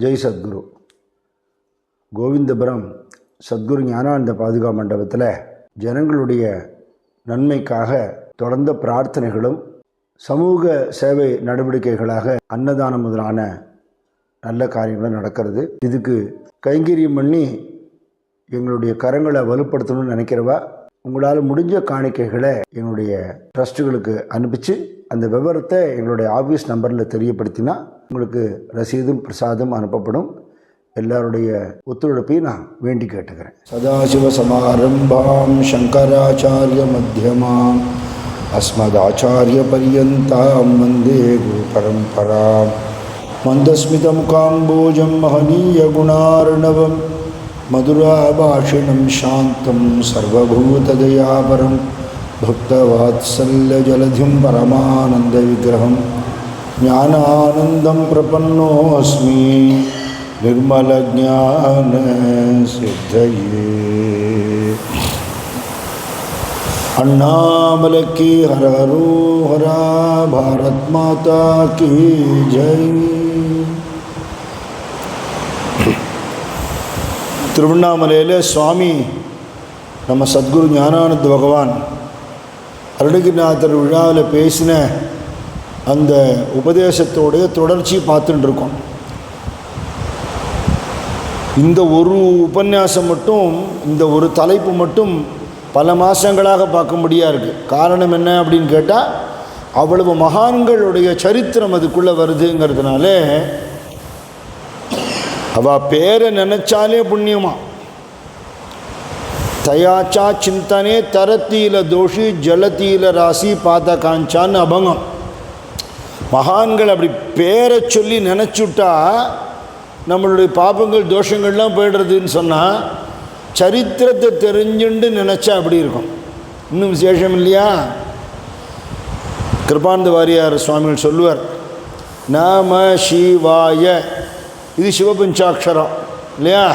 ஜெய் சத்குரு. கோவிந்தபுரம் சத்குரு ஞானானந்த பாதுகா மண்டபத்தில் ஜனங்களுடைய நன்மைக்காக தொடர்ந்த பிரார்த்தனைகளும் சமூக சேவை நடவடிக்கைகளாக அன்னதானம் முதலான நல்ல காரியங்களும் நடக்கிறது. இதுக்கு கைங்கரியம் பண்ணி எங்களுடைய கரங்களை வலுப்படுத்தணும்னு நினைக்கிறவா உங்களால் முடிஞ்ச காணிக்கைகளை எங்களுடைய ட்ரஸ்ட்டுகளுக்கு அனுப்பிச்சு அந்த விவரத்தை எங்களுடைய ஆஃபீஸ் நம்பரில் தெரியப்படுத்தினா உங்களுக்கு ரசீதும் பிரசாதம் அனுப்பப்படும். எல்லாருடைய ஒத்துழைப்பையும் நான் வேண்டி கேட்டுக்கிறேன். சதாசிவ சமாரம்பாம் சங்கராச்சாரிய மத்தியமாம் அஸ்மதாச்சாரிய பரியந்தாம் வந்தே குரு பரம்பராம். மந்தஸ்மித முகாம்போஜம் மகனீய குணார்ணவம் மதுராபாஷிணம் சாந்தம் சர்வபூததயாபரம் பக்தவாத்சல்யஜலதிம் பரமானந்த விக்கிரகம் ஞானானந்தம் பிரபன்னோஸ்மி நிர்மலஞான சித்தயே. அண்ணாமலை கி ஹர ஹரோ ஹரா, பாரத் மாதா கி ஜெய். திருவண்ணாமலையில் சுவாமி நம்ம சத்குரு ஞானானந்த பகவான் அருணகிரிநாதர் விழாவில் பேசின அந்த உபதேசத்தோடைய தொடர்ச்சி பார்த்துட்டு இருக்கோம். இந்த ஒரு உபன்யாசம் மட்டும், இந்த ஒரு தலைப்பு மட்டும் பல மாதங்களாக பார்க்க முடியாது இருக்குது. காரணம் என்ன அப்படின்னு கேட்டால் அவ்வளவு மகான்களுடைய சரித்திரம் அதுக்குள்ளே வருதுங்கிறதுனால அவள் பேரை நினச்சாலே புண்ணியமா. தயாச்சா சிந்தனே தரத்தீல தோஷி ஜலத்தீல ராசி பாத காஞ்சான்னு அபங்கம். மகான்கள் அப்படி பேரை சொல்லி நினச்சுட்டா நம்மளுடைய பாபங்கள் தோஷங்கள்லாம் போய்டுறதுன்னு சொன்னால் சரித்திரத்தை தெரிஞ்சுண்டு நினச்சா அப்படி இருக்கும். இன்னும் விசேஷம் இல்லையா? கிருபானந்த வாரியார் சுவாமிகள் சொல்லுவார், நம சிவாய. இது சிவபஞ்சாட்சரம் இல்லையா?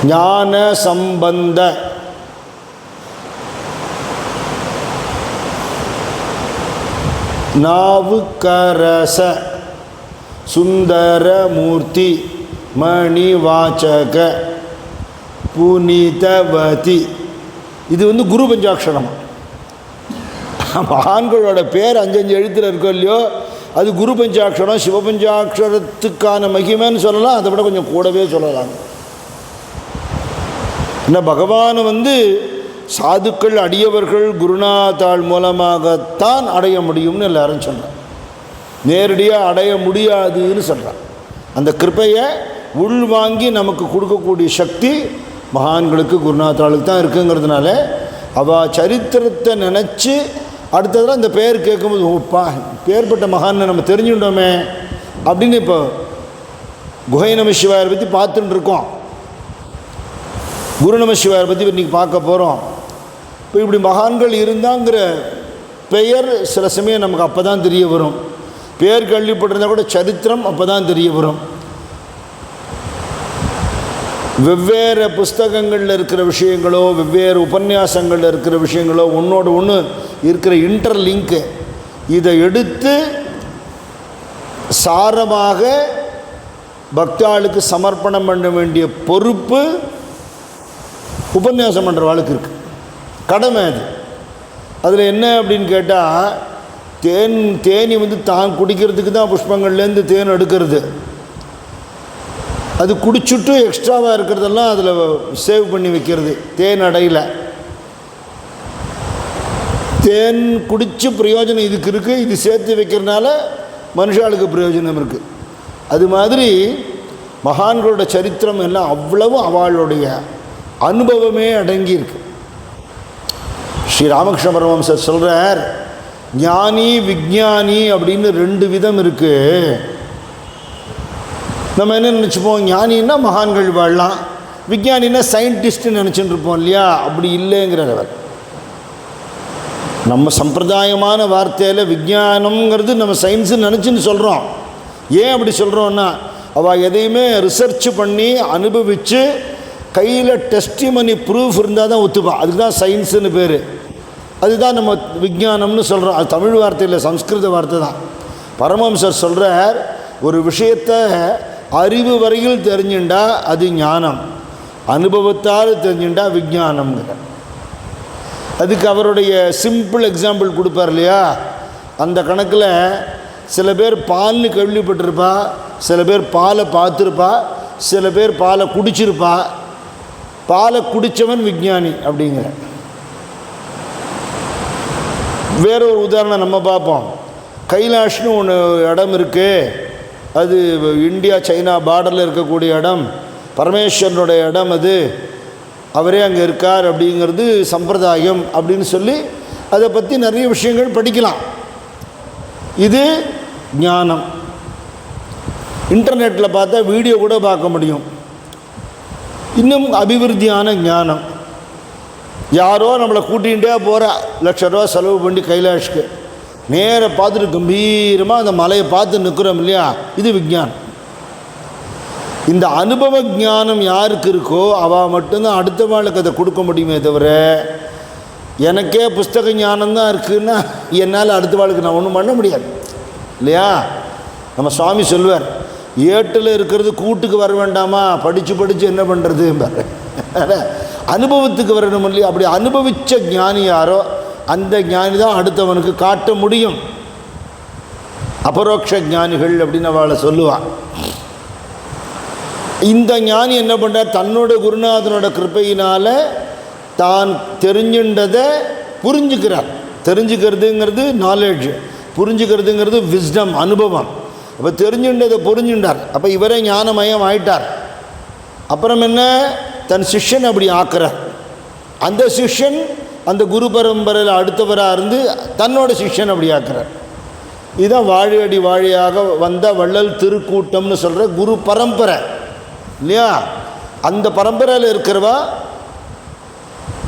ஞான சம்பந்த நாவுக்கரச சுந்தரமூர்த்தி மணிவாச்சக புனிதவதி. இது குரு பஞ்சாட்சரம். மகான்களோட பேர் 5 எழுத்தில் இருக்கோ இல்லையோ, அது குரு பஞ்சாட்சரம். சிவபஞ்சாட்சரத்துக்கான மகிமைன்னு சொல்லலாம், அதை விட கொஞ்சம் கூடவே சொல்லலாம். என்ன, பகவானை சாதுக்கள் அடியவர்கள் குருநாதாள் மூலமாகத்தான் அடைய முடியும்னு எல்லாரும் சொல்கிறார். நேரடியாக அடைய முடியாதுன்னு சொல்கிறார். அந்த கிருப்பையை உள்வாங்கி நமக்கு கொடுக்கக்கூடிய சக்தி மகான்களுக்கு குருநாதாளுக்கு தான் இருக்குங்கிறதுனால அவள் சரித்திரத்தை நினச்சி அடுத்ததில் அந்த பேர் கேட்கும்போது, ஓப்பா பேர்பட்ட மகான்னு நம்ம தெரிஞ்சுட்டோமே அப்படின்னு இப்போ குகை நம சிவாயரை பற்றி பார்த்துட்டு இருக்கோம். குரு நம சிவாயரை பற்றி இன்றைக்கி பார்க்க போகிறோம். இப்போ இப்படி மகான்கள் இருந்தாங்கிற பெயர் சில சமயம் நமக்கு அப்போ தான் தெரிய வரும். பேர் கேள்விப்பட்டிருந்தால் கூட சரித்திரம் அப்போ தான் தெரிய வரும். வெவ்வேறு புஸ்தகங்களில் இருக்கிற விஷயங்களோ, வெவ்வேறு உபன்யாசங்களில் இருக்கிற விஷயங்களோ, ஒன்றோடு ஒன்று இருக்கிற இன்டர்லிங்க்கு, இதை எடுத்து சாரமாக பக்தாளுக்கு சமர்ப்பணம் பண்ண வேண்டிய பொறுப்பு உபன்யாசம் பண்ணுற வாழ்க்கை இருக்குது. கடமை அது. அதில் என்ன அப்படின்னு கேட்டால், தேனி தான் குடிக்கிறதுக்கு தான் புஷ்பங்கள்லேருந்து தேன் எடுக்கிறது. அது குடிச்சுட்டு எக்ஸ்ட்ராவாக இருக்கிறதெல்லாம் அதில் சேவ் பண்ணி வைக்கிறது. தேன் அடையில் தேன் குடித்து பிரயோஜனம் இதுக்கு இருக்குது. இது சேர்த்து வைக்கிறதுனால மனுஷாளுக்கு பிரயோஜனம் இருக்குது. அது மாதிரி மகான்களோட சரித்திரம் எல்லாம் அவ்வளவு அவளுடைய அனுபவமே அடங்கியிருக்கு. ஸ்ரீ ராமகிருஷ்ண பரமஹம்சர் சொல்கிறார், ஞானி விஞ்ஞானி அப்படின்னு 2 விதம் இருக்குது. நம்ம என்ன நினச்சிப்போம், ஞானின்னா மகான்கள் வாழலாம், விஞ்ஞானின்னா சயின்டிஸ்ட்டுன்னு நினச்சிட்டு இருப்போம் இல்லையா? அப்படி இல்லைங்கிறவர். நம்ம சம்பிரதாயமான வார்த்தையில் விஞ்ஞானம்ங்கிறது நம்ம சயின்ஸுன்னு நினச்சின்னு சொல்கிறோம். ஏன் அப்படி சொல்கிறோன்னா, அவள் எதையுமே ரிசர்ச் பண்ணி அனுபவித்து கையில் டெஸ்டிமனி ப்ரூஃப் இருந்தால் தான் ஒத்துப்பான். அதுக்கு தான் சயின்ஸுன்னு பேர். அதுதான் நம்ம விஞ்ஞானம்னு சொல்கிறோம். அது தமிழ் வார்த்தை இல்லை, சம்ஸ்கிருத வார்த்தை தான். பரமஹம்சர் சொல்கிறார், ஒரு விஷயத்தை அறிவு வரையில் தெரிஞ்சுண்டா அது ஞானம், அனுபவத்தால் தெரிஞ்சுண்டா விஞ்ஞானம்ங்கிற. அதுக்கு அவருடைய சிம்பிள் எக்ஸாம்பிள் கொடுப்பார் இல்லையா, அந்த கணக்கில் சில பேர் பால்னு கேள்விப்பட்டிருப்பா, சில பேர் பாலை பார்த்துருப்பா, சில பேர் பாலை குடிச்சிருப்பா. பாலை குடித்தவன் விஞ்ஞானி அப்படிங்கிற. வேற ஒரு உதாரணம் நம்ம பார்ப்போம். கைலாஷ்னு ஒன்று இடம் இருக்குது, அது இந்தியா சைனா பார்டரில் இருக்கக்கூடிய இடம், பரமேஸ்வரனுடைய இடம், அது அவரே அங்கே இருக்கார் அப்படிங்கிறது சம்பிரதாயம் அப்படின்னு சொல்லி அதை பற்றி நிறைய விஷயங்கள் படிக்கலாம். இது ஞானம். இன்டர்நெட்டில் பார்த்தா வீடியோ கூட பார்க்க முடியும். இன்னும் அபிவிருத்தியான ஞானம். யாரோ நம்மளை கூட்டிகிட்டே போகிறா, ₹1,00,000 செலவு பண்ணி கைலாஷ்க்கு, நேராக பார்த்துட்டு கம்பீரமாக அந்த மலையை பார்த்து நிற்கிறோம் இல்லையா, இது விஞ்ஞானம். இந்த அனுபவ ஞானம் யாருக்கு இருக்கோ அவள் மட்டும்தான் அடுத்த வாழ்க்கை அதை கொடுக்க முடியுமே தவிர, எனக்கே புஸ்தக ஞானம்தான் இருக்குன்னா என்னால் அடுத்த வாழ்க்கை நான் ஒன்றும் பண்ண முடியாது இல்லையா. நம்ம சுவாமி சொல்வார், ஏட்டில் இருக்கிறது கூட்டுக்கு வர வேண்டாமா, படித்து என்ன பண்ணுறது, அனுபவத்துக்கு வரணும் இல்லையா. அப்படி அனுபவித்த ஞானி யாரோ அந்த ஞானி தான் அடுத்தவனுக்கு காட்ட முடியும். அபரோக்ஷ ஞானிகள் அப்படின்னு அவளை சொல்லுவாள். இந்த ஞானி என்ன பண்ணுறார், தன்னோட குருநாதனோட கிருப்பையினால் தான் தெரிஞ்சுன்றதை புரிஞ்சுக்கிறார். தெரிஞ்சுக்கிறதுங்கிறது நாலேஜ், புரிஞ்சுக்கிறதுங்கிறது விஸ்டம், அனுபவம். அப்போ தெரிஞ்சுன்றதை புரிஞ்சுட்டார். அப்போ இவரே ஞானமயம் ஆயிட்டார். அப்புறம் என்ன, தன் சிஷ்யன் அப்படி ஆக்குறார். அந்த சிஷ்யன் அந்த குரு பரம்பரையில் அடுத்தவராக இருந்து தன்னோட சிஷ்யன் அப்படி ஆக்குறார். இதுதான் வாழையடி வாழையாக வந்த வள்ளல் திருக்கூட்டம்னு சொல்கிற குரு பரம்பரை இல்லையா. அந்த பரம்பரையில் இருக்கிறவா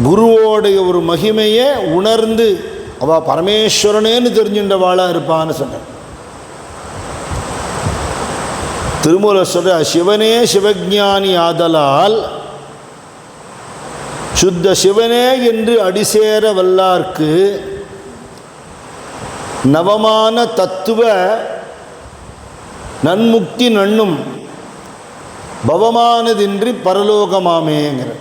குருவோடைய ஒரு மகிமையை உணர்ந்து அவள் பரமேஸ்வரனேன்னு தெரிஞ்சுன்றவாளாக இருப்பான்னு சொன்னார். திருமூலர் சொல்ற, சிவனே சிவஞானி ஆதலால் சுத்த சிவனே என்று அடிசேர வல்லார்க்கு நவமான தத்துவ நன்முக்தி நண்ணும் பவமானதின்றி பரலோகமாமேங்கிற.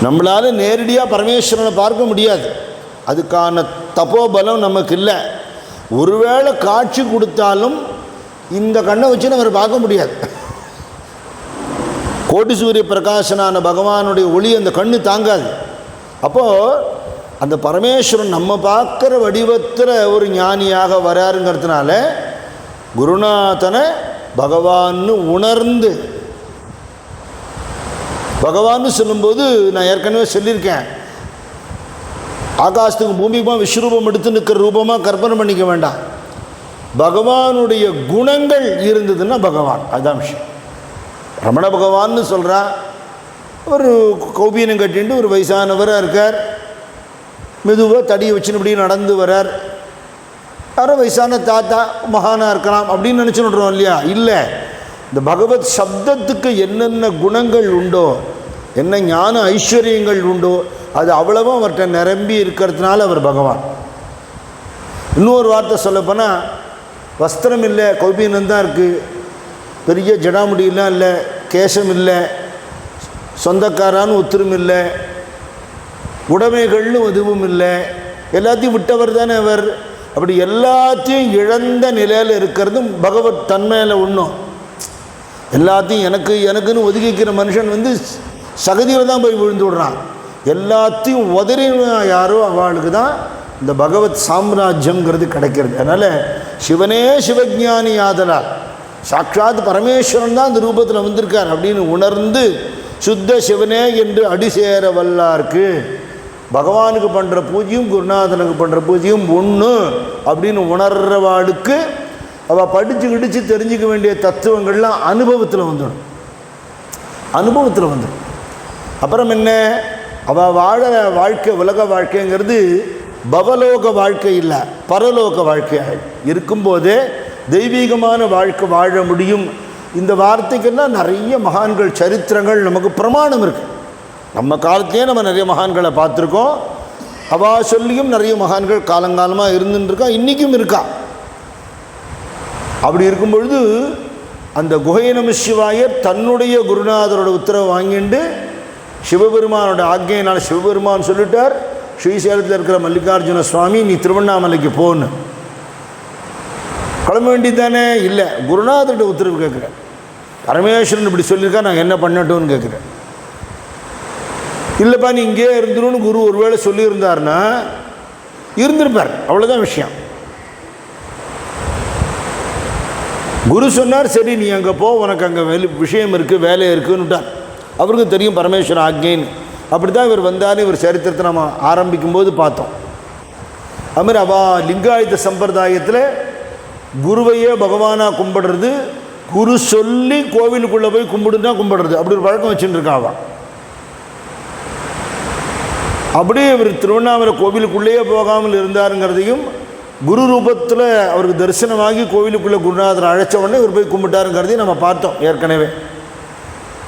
நம்மளால் நேரடியாக பரமேஸ்வரனை பார்க்க முடியாது, அதுக்கான தபோபலம் நமக்கு இல்லை. ஒருவேளை காட்சி கொடுத்தாலும் இந்த கண்ணை வச்சு நம்ம பார்க்க முடியாது. கோடி சூரிய பிரகாசனான பகவானுடைய ஒளி அந்த கண்ணு தாங்காது. அப்போது அந்த பரமேஸ்வரன் நம்ம பார்க்குற வடிவத்தில் ஒரு ஞானியாக வராருங்கிறதுனால குருநாதனை பகவான்னு உணர்ந்து, பகவான்னு சொல்லும்போது நான் ஏற்கனவே சொல்லியிருக்கேன், ஆகாசத்துக்கு பூமிக்குமா விஸ்வரூபம் எடுத்து நிற்கிற ரூபமாக கற்பனை பண்ணிக்க வேண்டாம். பகவானுடைய குணங்கள் இருந்ததுன்னா பகவான், அதுதான் விஷயம். ரமண பகவான்னு சொல்கிறா, ஒரு கௌபீனம் கட்டிட்டு ஒரு வயசானவராக இருக்கார், மெதுவாக தடியை வச்சுன்னு இப்படி நடந்து வரார். யாரோ வயசான தாத்தா மகானாக இருக்கலாம் அப்படின்னு நினச்சுடுறோம் இல்லையா. இல்லை, இந்த பகவத் சப்தத்துக்கு என்னென்ன குணங்கள் உண்டோ, என்ன ஞான ஐஸ்வர்யங்கள் உண்டோ, அது அவ்வளவும் அவர்கிட்ட நிரம்பி இருக்கிறதுனால அவர் பகவான். இன்னொரு வார்த்தை சொல்லப்போனால், வஸ்திரம் இல்லை, கௌபீனம் தான் இருக்குது, பெரிய ஜடாமுடியெல்லாம் இல்லை, கேசம் இல்லை, சொந்தக்காரான்னு ஒத்துரும் இல்லை, உடைமைகள்னு எதுவும் இல்லை, எல்லாத்தையும் விட்டவர் தானே அவர். அப்படி எல்லாத்தையும் இழந்த நிலையில் இருக்கிறதும் பகவத் தன்மையில் ஒன்றும். எல்லாத்தையும் எனக்குன்னு ஒதுக்கிக்கிற மனுஷன் சகதியில் தான் போய் விழுந்து விடுறான். எல்லாத்தையும் உதறினா யாரோ அவளுக்கு தான் இந்த பகவத் சாம்ராஜ்யங்கிறது கிடைக்கிறது. அதனால் சிவனே சிவஞானி ஆதலால் சாட்சாத் பரமேஸ்வரன் தான் இந்த ரூபத்தில் வந்திருக்கார் அப்படின்னு உணர்ந்து சுத்த சிவனே என்று அடிசேர வல்லார்க்கு பகவானுக்கு பண்ணுற பூஜையும் குருநாதனுக்கு பண்ணுற பூஜையும் ஒன்று அப்படின்னு உணர்றவாளுக்கு அவள் படித்து கிடிச்சு தெரிஞ்சிக்க வேண்டிய தத்துவங்கள்லாம் அனுபவத்தில் வந்துடும். அனுபவத்தில் வந்துடும். அப்புறம் என்ன, அவள் வாழ வாழ்க்கை, உலக வாழ்க்கைங்கிறது பவலோக வாழ்க்கை இல்லை, பரலோக வாழ்க்கையாக இருக்கும்போதே தெய்வீகமான வாழ்க்கை வாழ முடியும். இந்த வார்த்தைக்கெல்லாம் நிறைய மகான்கள் சரித்திரங்கள் நமக்கு பிரமாணம் இருக்குது. நம்ம காலத்திலே நம்ம நிறைய மகான்களை பார்த்துருக்கோம். அவள் சொல்லியும் நிறைய மகான்கள் காலங்காலமாக இருந்துருக்கா, இன்றைக்கும் இருக்கா. அப்படி இருக்கும் பொழுது அந்த குகை நம சிவாயர் தன்னுடைய குருநாதரோட உத்தரவை வாங்கிட்டு சிவபெருமானோட ஆக்ஞையினால் சிவபெருமான் சொல்லிட்டார், ஸ்ரீசைலத்தில் இருக்கிற மல்லிகார்ஜுன சுவாமி நீ திருவண்ணாமலைக்கு போன்னு. கிளம்ப வேண்டியதானே? இல்லை, குருநாதரோட உத்தரவு கேட்குறேன். பரமேஸ்வரன் இப்படி சொல்லியிருக்கா, நாங்கள் என்ன பண்ணட்டோன்னு கேட்குறேன். இல்லைப்பா நீ இங்கே இருந்துருன்னு குரு ஒருவேளை சொல்லியிருந்தார்னா இருந்திருப்பார், அவ்வளோதான் விஷயம். குரு சொன்னார், சரி நீ அங்கே போ, உனக்கு அங்கே விஷயம் இருக்குது, வேலை இருக்குன்னுட்டார். அவருக்கும் தெரியும் பரமேஸ்வரன் ஆக்ஞைன்னு. அப்படி தான் இவர் வந்தார். இவர் சரித்திரத்தை நம்ம ஆரம்பிக்கும்போது பார்த்தோம். அதுமாதிரி அவா லிங்காயுத சம்பிரதாயத்தில் குருவையே பகவானாக கும்பிடுறது, குரு சொல்லி கோவிலுக்குள்ளே போய் கும்பிடுனா கும்பிடுறது, அப்படி ஒரு பழக்கம் வச்சுட்டு இருக்காவா. அப்படியே இவர் திருவண்ணாமலை கோவிலுக்குள்ளேயே போகாமல் இருந்தாருங்கிறதையும், குரு ரூபத்தில் அவருக்கு தரிசனமாகி கோவிலுக்குள்ளே குருநாதர் அழைச்ச உடனே இவர் போய் கும்பிட்டாருங்கிறதையும் நம்ம பார்த்தோம் ஏற்கனவே.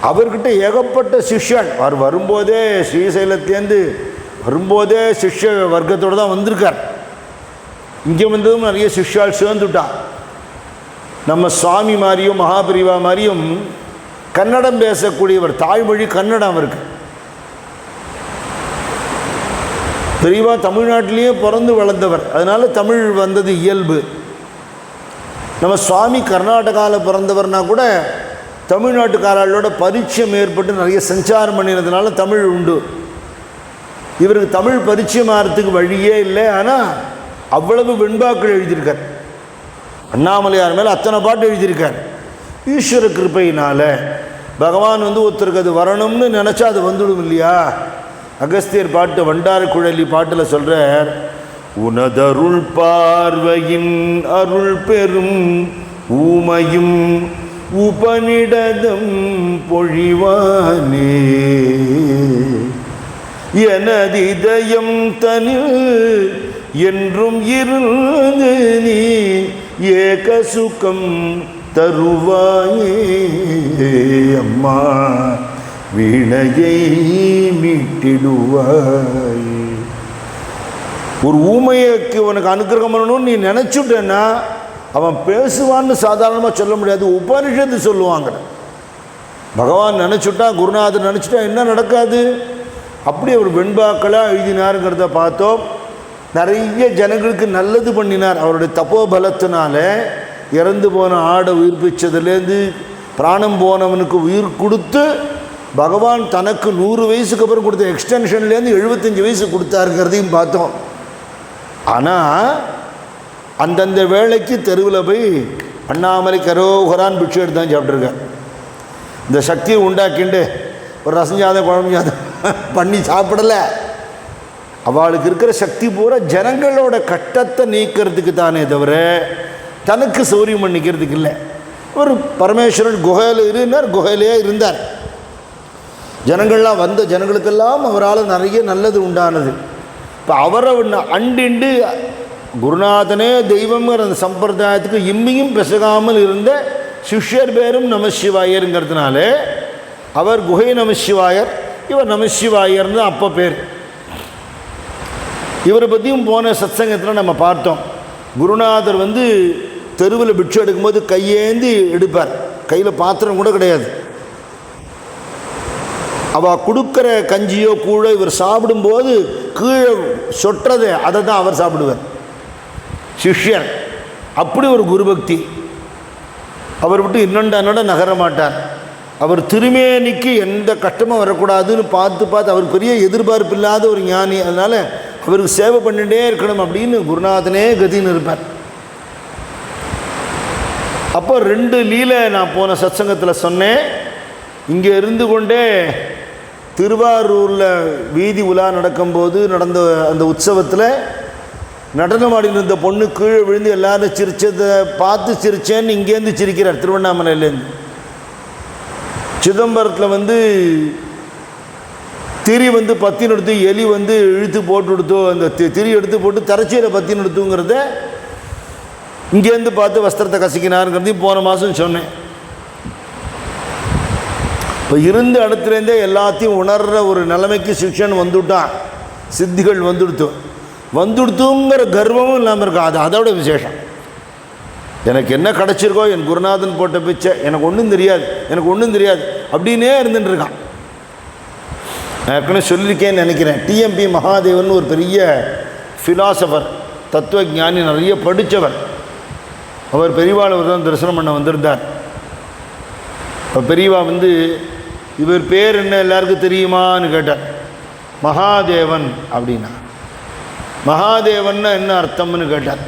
அவர்கிட்ட ஏகப்பட்ட சிஷ்யன், அவர் வரும்போதே ஸ்ரீசைலத்திலேருந்து வரும்போதே சிஷ்ய வர்க்கத்தோடு தான் வந்திருக்கார். இங்கே வந்ததும் நிறைய சிஷ்யால் சேர்ந்துட்டான். நம்ம சுவாமி மாதிரியும் மகாபிரிவா மாதிரியும் கன்னடம் பேசக்கூடியவர், தாய்மொழி கன்னடம் அவருக்கு. பெரியவா தமிழ்நாட்டிலேயே பிறந்து வளர்ந்தவர், அதனால் தமிழ் வந்தது இயல்பு. நம்ம சுவாமி கர்நாடகாவில் பிறந்தவர்னா கூட தமிழ்நாட்டுக்காரர்களோட பரிச்சயம் ஏற்பட்டு நிறைய சஞ்சாரம் பண்ணினதுனால தமிழ் உண்டு. இவருக்கு தமிழ் பரிச்சயம் ஆகிறதுக்கு வழியே இல்லை. ஆனால் அவ்வளவு வெண்பாக்கள் எழுதியிருக்கார். அண்ணாமலையார் மேலே அத்தனை பாட்டு எழுதியிருக்கார். ஈஸ்வர கிருப்பையினால் பகவான் ஒருத்தருக்கு அது வரணும்னு நினச்சா அது வந்துடும் இல்லையா. அகஸ்தியர் பாட்டு வண்டார குழலி பாட்டில் சொல்கிறார், உனதருள் பார்வையின் அருள் பெரும் ஊமையும் உபநிடதம் பொழிவானே எனதிதயம் தனில் என்றும் இருந்து நீ ஏக சுகம் தருவாயே அம்மா வீணையை மீட்டிடுவாய். ஒரு ஊமையக்கு உனக்கு அனுக்கிரகம் பண்ணணும்னு நீ நினச்சுட்டேன்னா அவன் பேசுவான்னு சாதாரணமாக சொல்ல முடியாது, உபனிஷத்து சொல்லுவாங்க. பகவான் நினச்சுட்டா, குருநாதர் நினச்சிட்டா என்ன நடக்காது. அப்படி அவர் வெண்பாக்களாக எழுதினாருங்கிறத பார்த்தோம். நிறைய ஜனங்களுக்கு நல்லது பண்ணினார். அவருடைய தப்போபலத்தினால இறந்து போன ஆடை உயிர்ப்பிச்சதுலேருந்து பிராணம் போனவனுக்கு உயிர் கொடுத்து பகவான் தனக்கு 100 வயசுக்கு அப்புறம் கொடுத்த எக்ஸ்டென்ஷன்லேருந்து 75 வயசு கொடுத்தாருங்கிறதையும் பார்த்தோம். ஆனால் அந்தந்த வேளைக்கு தெருவில் போய் அண்ணாமலை கரோகரான் பிட்சை எடுத்தான் சாப்பிட்ருக்கேன். இந்த சக்தியை உண்டாக்கிண்டு ஒரு ரசஞ்சாதம் குழம்பு ஜாதம் பண்ணி சாப்பிடலை. அவளுக்கு இருக்கிற சக்தி பூரா ஜனங்களோட கட்டத்தை நீக்கிறதுக்கு தானே தவிர தனக்கு சௌரியம் பண்ணிக்கிறதுக்கு இல்லை. ஒரு பரமேஸ்வரன் குகையில் இருந்தார், குகையிலே இருந்தார். ஜனங்கள்லாம் வந்த ஜனங்களுக்கெல்லாம் அவரால் நிறைய நல்லது உண்டானது. இப்போ அவரை அண்டிண்டு குருநாதனே தெய்வங்கிற அந்த சம்பிரதாயத்துக்கு இம்மியும் பெசகாமல் இருந்த சிஷ்யர் பேரும் நமசிவாயருங்கிறதுனால அவர் குகை நமசிவாயர், இவர் நமசிவாயர்னு தான் அப்போ பேர். இவரை பற்றியும் போன சத்சங்கத்தில் நம்ம பார்த்தோம். குருநாதர் தெருவில் பிட்சை எடுக்கும்போது கையேந்தி எடுப்பார், கையில் பாத்திரம் கூட கிடையாது. அவள் கொடுக்குற கஞ்சியோ கூழோ இவர் சாப்பிடும்போது கீழே சொட்டுறதை அதை தான் அவர் சாப்பிடுவார் சிஷ்யர். அப்படி ஒரு குருபக்தி. அவர் விட்டு இன்னொன்று நகர மாட்டார். அவர் திருமேனிக்கு எந்த கஷ்டமும் வரக்கூடாதுன்னு பார்த்து அவர் பெரிய எதிர்பார்ப்பு இல்லாத ஒரு ஞானி. அதனால் அவருக்கு சேவை பண்ணிகிட்டே இருக்கணும் அப்படின்னு குருநாதனே கதின்னு இருப்பார். அப்போ 2 லீலை நான் போன சத்சங்கத்தில் சொன்னேன். இங்கே இருந்து கொண்டே திருவாரூரில் வீதி உலா நடக்கும்போது நடந்த அந்த உற்சவத்தில் நடனமாடின்னு இருந்த பொண்ணு கீழே விழுந்து எல்லாரும் சிரிச்சதை பார்த்து சிரிச்சேன்னு இங்கேருந்து சிரிக்கிறார் திருவண்ணாமலையிலேருந்து. சிதம்பரத்தில் திரி பத்தி நிறுத்து எலி இழுத்து போட்டு கொடுத்தோ, அந்த திரி எடுத்து போட்டு தரச்சியில் பத்தி நிறுத்துங்கிறத இங்கேருந்து பார்த்து வஸ்திரத்தை கசிக்கினாருங்கிறதையும் போன மாதம் சொன்னேன். இப்போ இருந்த இடத்துலேருந்தே எல்லாத்தையும் உணர்கிற ஒரு நிலைமைக்கு சிக்ஷன் வந்துவிட்டான். சித்திகள் வந்துடுத்துங்கிற கர்வமும் இல்லாமல் இருக்கா. அது அதோட விசேஷம். எனக்கு என்ன கிடச்சிருக்கோ என் குருநாதன் போட்ட பிச்சை, எனக்கு ஒன்றும் தெரியாது, எனக்கு ஒன்றும் தெரியாது அப்படின்னே இருந்துட்டு இருக்கான். நான் ஏற்கனவே சொல்லியிருக்கேன்னு நினைக்கிறேன். டிஎம்பி மகாதேவன் ஒரு பெரிய ஃபிலாசபர், தத்துவ ஞானி, நிறைய படித்தவர். அவர் பெரியவாளவர் தான் தரிசனம் பண்ண வந்திருந்தார். இப்போ பெரியவா இவர் பேர் என்ன எல்லாருக்கும் தெரியுமான்னு கேட்டார். மகாதேவன் அப்படின்னா. மகாதேவன்னா என்ன அர்த்தம்னு கேட்டார்.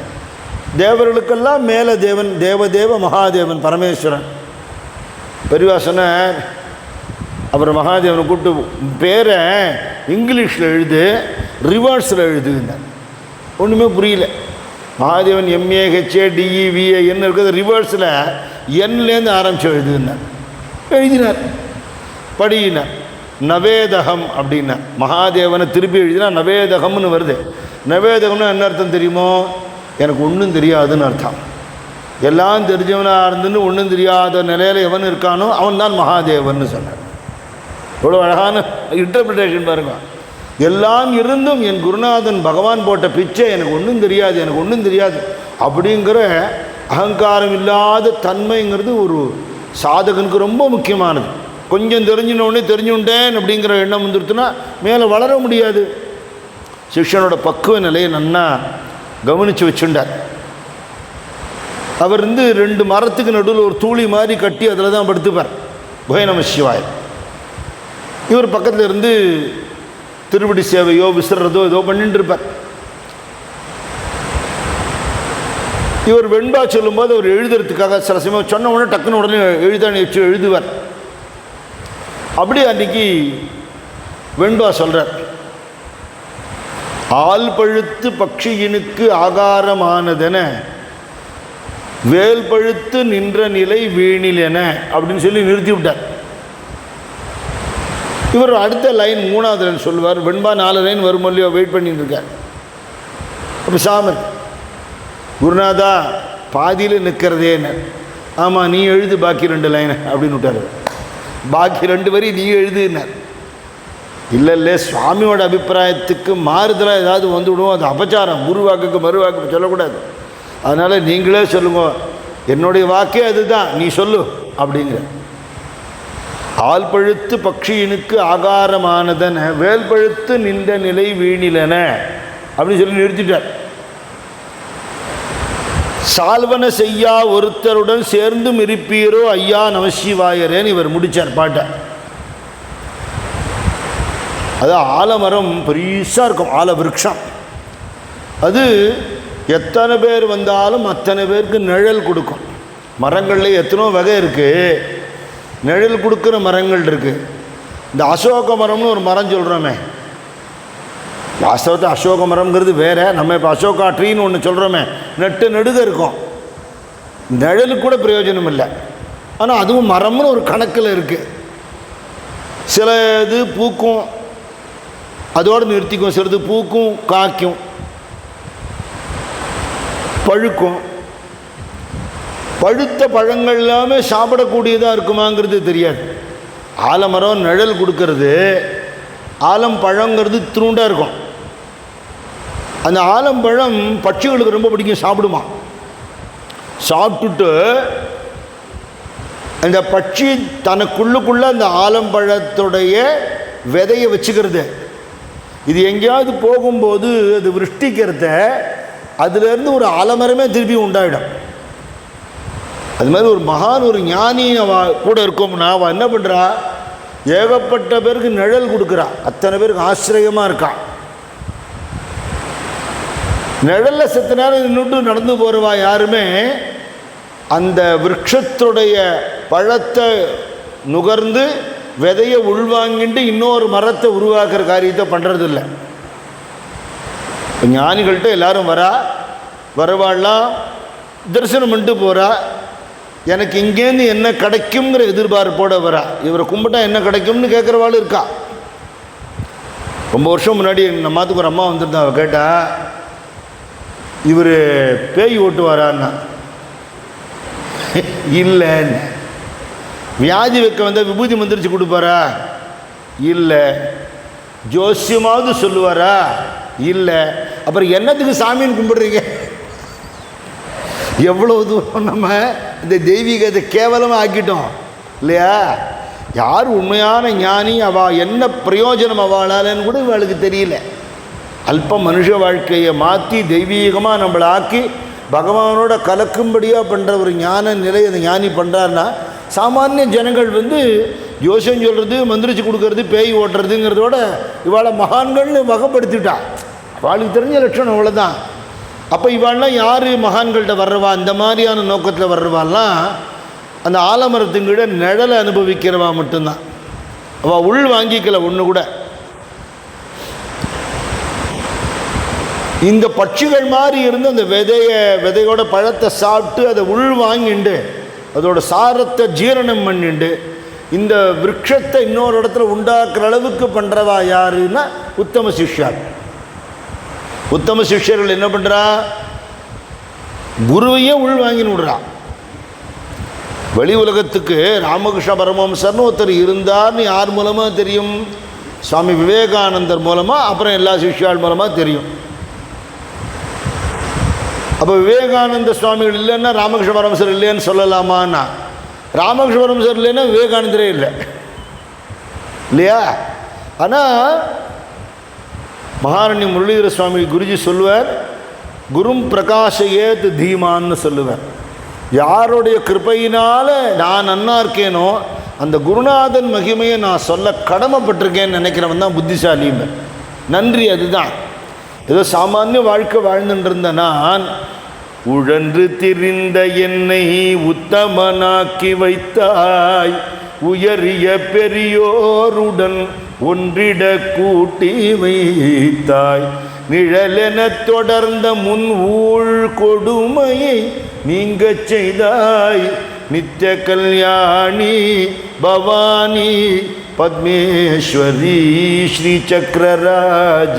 தேவர்களுக்கெல்லாம் மேலே தேவன், தேவதேவ மகாதேவன் பரமேஸ்வரன். பெரியவா சொன்னார், அப்புறம் மகாதேவனை கூப்பிட்டு பேரை இங்கிலீஷில் எழுது, ரிவர்ஸில் எழுதுன்னார். ஒன்றுமே புரியல. மகாதேவன் MAHADEVAN இருக்கிறது ரிவர்ஸில் என்லேருந்து ஆரம்பித்து எழுதுனார். எழுதினார், படினார். நவேதகம் அப்படின்னா மகாதேவனை திருப்பி எழுதினா நவேதகம்னு வருது. நவேதகம்னா என்ன அர்த்தம் தெரியுமோ? எனக்கு ஒன்றும் தெரியாதுன்னு அர்த்தம். எல்லாம் தெரிஞ்சவனாக இருந்துன்னு ஒன்றும் தெரியாத நிலையில் எவன் இருக்கானோ அவன் தான் மகாதேவன் சொன்னார். இவ்வளோ அழகான இன்டர்பிரிட்டேஷன் பாருங்க. எல்லாம் இருந்தும் என் குருநாதன் பகவான் போட்ட பிச்சை, எனக்கு ஒன்றும் தெரியாது, எனக்கு ஒன்றும் தெரியாது அப்படிங்கிற அகங்காரம் இல்லாத தன்மைங்கிறது ஒரு சாதகனுக்கு ரொம்ப முக்கியமானது. கொஞ்சம் தெரிஞ்சினோடனே தெரிஞ்சுட்டேன் அப்படிங்கிற எண்ணம் வந்துடுத்துனா மேலே வளர முடியாது. சிஷ்யனோட பக்குவ நிலையை நன்னா கவனித்து வச்சுட்டார். அவர் 2 மரத்துக்கு நடுவில் ஒரு தூளி மாதிரி கட்டி அதில் தான் படுத்துப்பார். போய நம சிவாய. இவர் பக்கத்தில் இருந்து திருவடி சேவையோ விசிறதோ ஏதோ பண்ணிட்டு இருப்பார். இவர் வெண்பா சொல்லும்போது அவர் எழுதுறதுக்காக சில சமயம் சொன்ன உடனே டக்குன்னு உடனே எழுதுவார். அப்படி அன்றைக்கி வெண்பா சொல்கிறார், ஆள் பழுத்து பட்சியினுக்கு ஆகாரமானதென வேல் பழுத்து நின்ற நிலை வீணிலென அப்படின்னு சொல்லி நிறுத்தி விட்டார். இவர் அடுத்த லைன் 3வது லைன் சொல்லுவார். வெண்பா 4 லைன் வரும் இல்லையோ வெயிட் பண்ணிட்டு இருக்கார். அப்போ சாமர், குருநாதா பாதியில் நிற்கிறதேன்னு. ஆமாம், நீ எழுது பாக்கி 2 லைன் அப்படின்னு விட்டார். பாக்கி 2 வரி நீ எழுதுனார். இல்லை சுவாமியோட அபிப்பிராயத்துக்கு மாறுதலாக ஏதாவது வந்துவிடுவோம், அது அபச்சாரம். குருவாக்குக்கு மறுவாக்கு சொல்லக்கூடாது. அதனால் நீங்களே சொல்லுங்க, என்னுடைய வாக்கே அதுதான், நீ சொல்லு அப்படிங்கிற. ஆள் பழுத்து பட்சியினுக்கு ஆகாரமானதன வேல் பழுத்து நின்ற நிலை வீணிலன அப்படின்னு சொல்லி நிறுத்திட்டார். சால்வன செய்யா ஒருத்தருடன் சேர்ந்தும் இருப்பீரோ ஐயா நமசிவாயரேன்னு இவர் முடித்தார் பாட்டை. அது ஆலமரம் பெருசாக இருக்கும், ஆல விருட்சம். அது எத்தனை பேர் வந்தாலும் அத்தனை பேருக்கு நிழல் கொடுக்கும். மரங்களில் எத்தனோ வகை இருக்குது, நிழல் கொடுக்குற மரங்கள் இருக்குது. இந்த அசோக மரம்னு ஒரு மரம் சொல்கிறோமே, வாஸ்தவத்தை அசோக மரம்ங்கிறது வேறு. நம்ம இப்போ அசோகா ட்ரீன்னு ஒன்று சொல்கிறோமே, நெடுக இருக்கும், நிழலுக்கு கூட பிரயோஜனம் இல்லை. ஆனால் அதுவும் மரம்னு ஒரு கணக்கில் இருக்குது. சில இது பூக்கும், அதோடு நிறுத்திக்கும். சிலது பூக்கும், காய்க்கும், பழுக்கும். பழுத்த பழங்கள் எல்லாமே சாப்பிடக்கூடியதாக இருக்குமாங்கிறது தெரியாது. ஆலமரம் நிழல் கொடுக்கறது, ஆலம் பழங்கிறது திருண்டாக இருக்கும். அந்த ஆலம்பழம் பட்சிகளுக்கு ரொம்ப பிடிக்கும், சாப்பிடுமா. சாப்பிட்டுட்டு அந்த பட்சி தனக்குள்ளுக்குள்ளே அந்த ஆலம்பழத்துடைய விதையை வச்சுக்கிறது. இது எங்கேயாவது போகும்போது அது விருஷ்டிக்கிறத அதுலேருந்து ஒரு ஆலமரமே திருப்பி உண்டாயிடும். அது மாதிரி ஒரு மகான், ஒரு ஞானி கூட இருக்கோம்னா அவள் என்ன பண்ணுறா, ஏகப்பட்ட பேருக்கு நிழல் கொடுக்குறா, அத்தனை பேருக்கு ஆச்சரியமாக இருக்கான். நிழலில் செத்த நேரம் நின்றுட்டு நடந்து போகிறவா யாருமே அந்த விருட்சத்துடைய பழத்தை நுகர்ந்து விதையை உள்வாங்கிட்டு இன்னொரு மரத்தை உருவாக்குற காரியத்தை பண்ணுறதில்ல. ஞானிகள்கிட்ட எல்லாரும் வரவாள்லாம் தரிசனம் பண்ணிட்டு போகிறா. எனக்கு இங்கேருந்து என்ன கிடைக்குங்கிற எதிர்பார்ப்போடு வரா. இவரை கும்பிட்டா என்ன கிடைக்கும்னு கேட்குறவாள் இருக்கா. ரொம்ப வருஷம் முன்னாடி நம்ம மாத்துக்கு ஒரு அம்மா வந்துருந்தா. அவள் கேட்டா, இவர் பேய் ஓட்டுவாரான்னா. இல்லைன்னு. வியாதி வைக்க வந்தால் விபூதி மந்திரிச்சு கொடுப்பாரா? இல்லை. ஜோசியமாவது சொல்லுவாரா? இல்லை. அப்புறம் என்னத்துக்கு சாமின்னு கும்பிடுறீங்க? எவ்வளோ தூரம் நம்ம இந்த தெய்வீகத்தை கேவலமாக ஆக்கிட்டோம் இல்லையா? யார் உண்மையான ஞானி, அவள் என்ன பிரயோஜனம் அவளாலன்னு கூட இவளுக்கு தெரியல. அல்ப மனுஷ வாழ்க்கையை மாற்றி தெய்வீகமாக நம்மளை ஆக்கி பகவானோட கலக்கும்படியாக பண்ணுற ஒரு ஞான நிலை அந்த ஞானி பண்ணுறாருன்னா, சாமானிய ஜனங்கள் யோசனை சொல்கிறது, மந்திரிச்சு கொடுக்கறது, பேய் ஓட்டுறதுங்கிறதோட இவாளை மகான்கள்னு வகைப்படுத்திட்டா. அவளுக்கு தெரிஞ்ச லட்சணம் அவ்வளோதான். அப்போ இவாள்லாம் யார் மகான்கள்கிட்ட வர்றவா? இந்த மாதிரியான நோக்கத்தில் வர்றவாள்லாம் அந்த ஆலமரத்துங்கிட்ட நிழலை அனுபவிக்கிறவா மட்டும்தான். அவள் உள் வாங்கிக்கல ஒன்று கூட. இந்த பட்சிகள் மாதிரி இருந்து அந்த விதையோட பழத்தை சாப்பிட்டு அதை உள் வாங்கிண்டு அதோட சாரத்தை ஜீரணம் பண்ணிண்டு இந்த விருட்சத்தை இன்னொரு இடத்துல உண்டாக்குற அளவுக்கு பண்ணுறவா யாருன்னா உத்தம சிஷ்யார். உத்தம சிஷ்யர்கள் என்ன பண்ணுறா? குருவையே உள் வாங்கின்னு விடுறா. வெளி உலகத்துக்கு ராமகிருஷ்ண பரமஹம்சர்னு ஒருத்தர் இருந்தார்னு யார் மூலமாக தெரியும்? சுவாமி விவேகானந்தர் மூலமாக, அப்புறம் எல்லா சிஷ்யாள் மூலமாக தெரியும். அப்போ விவேகானந்த சுவாமிகள் இல்லைன்னா ராமகிருஷ்ண பரமஹம்சர் இல்லைன்னு சொல்லலாமான்னா, ராமகிருஷ்ண பரமஹம்சர் இல்லைன்னா விவேகானந்தரே இல்லை இல்லையா? ஆனால் மகாரண்ய முரளிதர சுவாமி குருஜி சொல்லுவார், குரும் பிரகாஷயேத் தீமான்னு சொல்லுவார். யாருடைய கிருபையினால் நான் நன்னா இருக்கேனோ அந்த குருநாதன் மகிமையை நான் சொல்ல கடமைப்பட்டிருக்கேன்னு நினைக்கிறவன் தான் புத்திசாலியுமே. நன்றி. அதுதான். ஏதோ சாமானிய வாழ்க்கை வாழ்ந்துட்டு நான் உழன்று திரிந்த என்னை உத்தமனாக்கி வைத்தாய், உயரிய பெரியோருடன் ஒன்றிட கூட்டி வைத்தாய், நிழலென தொடர்ந்த முன் ஊழ் கொடுமையை நீங்க செய்தாய், நித்திய கல்யாணி பவானி பத்மேஸ்வரி ஸ்ரீ சக்கரராஜ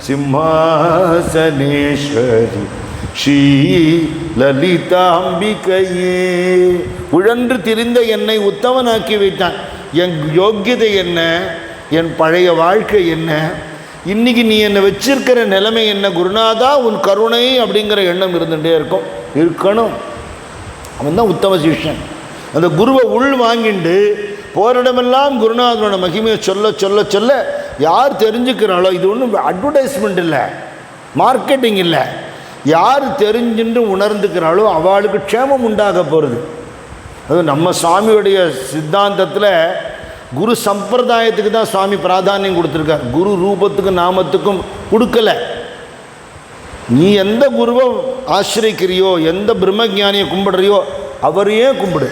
சிம்மாசனேஸ்வரி ஸ்ரீ லலிதாம்பிகையே. உழன்று திரிந்த என்னை உத்தமனாக்கி வைத்தான். என் யோக்கியதை என்ன, என் பழைய வாழ்க்கை என்ன, இன்னைக்கு நீ என்னை வச்சிருக்கிற நிலைமை என்ன, குருநாதா உன் கருணை அப்படிங்கிற எண்ணம் இருந்துகிட்டே இருக்கணும். அவன் தான் உத்தம சிஷ்யன். அந்த குருவை உள் வாங்கிண்டு போரிடமெல்லாம் குருநாதனோட மகிமையை சொல்ல சொல்ல சொல்ல யார் தெரிஞ்சுக்கிறாளோ, இது ஒன்றும் அட்வர்டைஸ்மெண்ட் இல்லை, மார்க்கெட்டிங் இல்லை, யார் தெரிஞ்சுட்டு உணர்ந்துக்கிறாளோ அவளுக்கு க்ஷேமம் உண்டாக போகிறது. அது நம்ம சுவாமியுடைய சித்தாந்தத்தில் குரு சம்பிரதாயத்துக்கு தான் சுவாமி பிராதானியம் கொடுத்துருக்கார். குரு ரூபத்துக்கும் நாமத்துக்கும் கொடுக்கலை. நீ எந்த குருவை ஆசிரிக்கிறியோ, எந்த பிரம்மஞானியை கும்பிடுறியோ அவரையே கும்பிடு.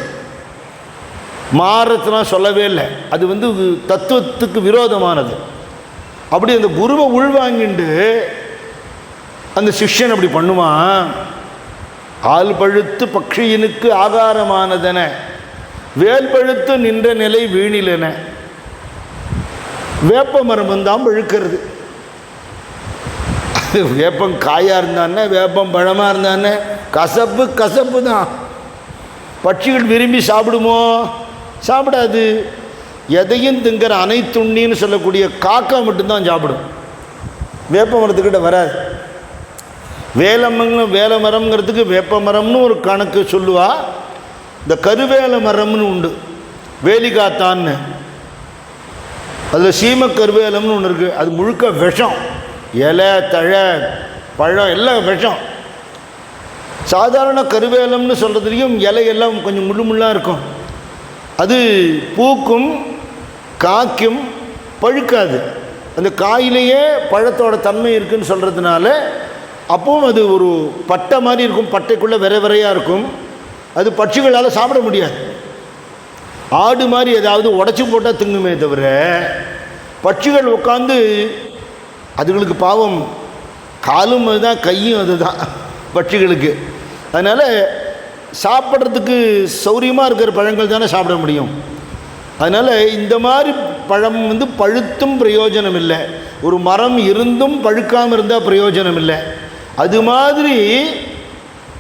மாறத்துலாம் சொல்லவே இல்லை. அது தத்துவத்துக்கு விரோதமானது. அப்படி அந்த குருவை உள்வாங்கிண்டு அந்த சிஷ்யன் அப்படி பண்ணுவான். ஆள் பழுத்து பக்ஷியினுக்கு ஆகாரமானதென வேல் பழுத்து நின்ற நிலை வீணிலென. வேப்ப மரம் தான் பழுக்கிறது. வேப்பம் காயாக இருந்தானே, வேப்பம் பழமாக இருந்தானே, கசப்பு தான். பட்சிகள் விரும்பி சாப்பிடுமோ? சாப்பிடாது. எதையும் திங்கிற அனைத்துண்ணின்னு சொல்லக்கூடிய காக்கா மட்டும்தான் சாப்பிடும். வேப்ப மரத்துக்கிட்ட வராது. வேல மரம்ங்கிறதுக்கு வேப்ப மரம்னு ஒரு கணக்கு சொல்லுவா. இந்த கருவேல மரம்னு உண்டு, வேலிகாத்தான்னு. அதில் சீம கருவேலம்னு ஒன்று இருக்குது. அது முழுக்க விஷம். இலை, தழை, பழம் எல்லாம் விஷம். சாதாரண கருவேலம்னு சொல்கிறதுலையும் இலையெல்லாம் கொஞ்சம் முள்ளாக இருக்கும். அது பூக்கும், காய்க்கும், பழுக்காது. அந்த காயிலேயே பழத்தோட தன்மை இருக்குதுன்னு சொல்கிறதுனால அப்பவும் அது ஒரு பட்டை மாதிரி இருக்கும். பட்டைக்குள்ளே விரையாக இருக்கும். அது பட்சிகளால் சாப்பிட முடியாது. ஆடு மாதிரி ஏதாவது உடச்சி போட்டால் திங்குமே தவிர, பட்சிகள் உட்காந்து அதுகளுக்கு பாவம் காலும் அதுதான், கையும் அதுதான் பட்சிகளுக்கு. அதனால் சாப்பிட்றதுக்கு சௌரியமாக இருக்கிற பழங்கள் தானே சாப்பிட முடியும். அதனால் இந்த மாதிரி பழம் பழுத்தும் பிரயோஜனம் இல்லை. ஒரு மரம் இருந்தும் பழுக்காமல் இருந்தால் பிரயோஜனம் இல்லை. அது மாதிரி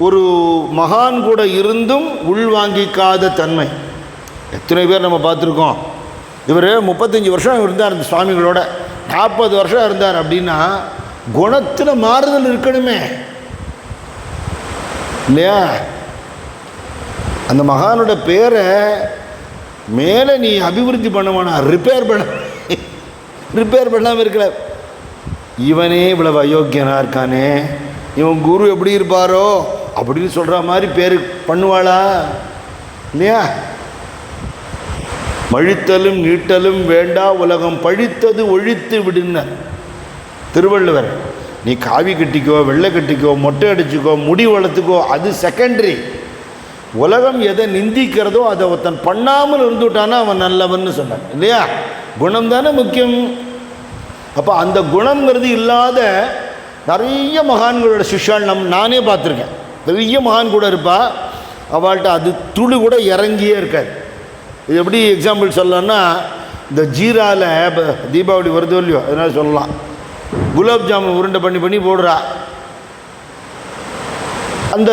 ஒரு மகான் கூட இருந்தும் உள்வாங்கிக்காத தன்மை எத்தனை பேர் நம்ம பார்த்துருக்கோம். இவர் 35 வருஷம் இருந்தார் இந்த சுவாமிகளோட, 40 வருஷம் இருந்தார். அப்படின்னா குணத்தில் மாறுதல் இருக்கணுமே. இல்லையா? அந்த மகானோட பேரை மேலே நீ அபிவிருத்தி பண்ண வேணாம், ரிப்பேர் பண்ணாமல் இருக்கல. இவனே இவ்வளவு அயோக்கியனாக இருக்கானே, இவன் குரு எப்படி இருப்பாரோ அப்படின்னு சொல்கிற மாதிரி பேர் பண்ணுவாளா? இல்லையா? மழித்தலும் நீட்டலும் வேண்டா உலகம் பழித்தது ஒழித்து விடுன திருவள்ளுவர். நீ காவி கட்டிக்கோ, வெள்ளை கட்டிக்கோ, மொட்டை அடிச்சுக்கோ, முடி வளர்த்துக்கோ, அது செகண்டரி. உலகம் எதை நிந்திக்கிறதோ அதை ஒருத்தன் பண்ணாமல் இருந்துட்டானா அவன் நல்லவன்னு சொன்னான். இல்லையா? குணம் தானே முக்கியம். அப்போ அந்த குணங்கிறது இல்லாத நிறைய மகான்களோட சிஷ்யால் நானே பார்த்துருக்கேன். பெரிய மகான் கூட இருப்பா, அவள்கிட்ட அது துளி கூட இறங்கியே இருக்காது. இது எப்படி எக்ஸாம்பிள் சொல்லலாம்னா, இந்த ஜீராவில் தீபாவளி வருதோ இல்லையோ அதனால் சொல்லலாம், குலாப் ஜாமுன் உருண்டை பண்ணி போடுறா. அந்த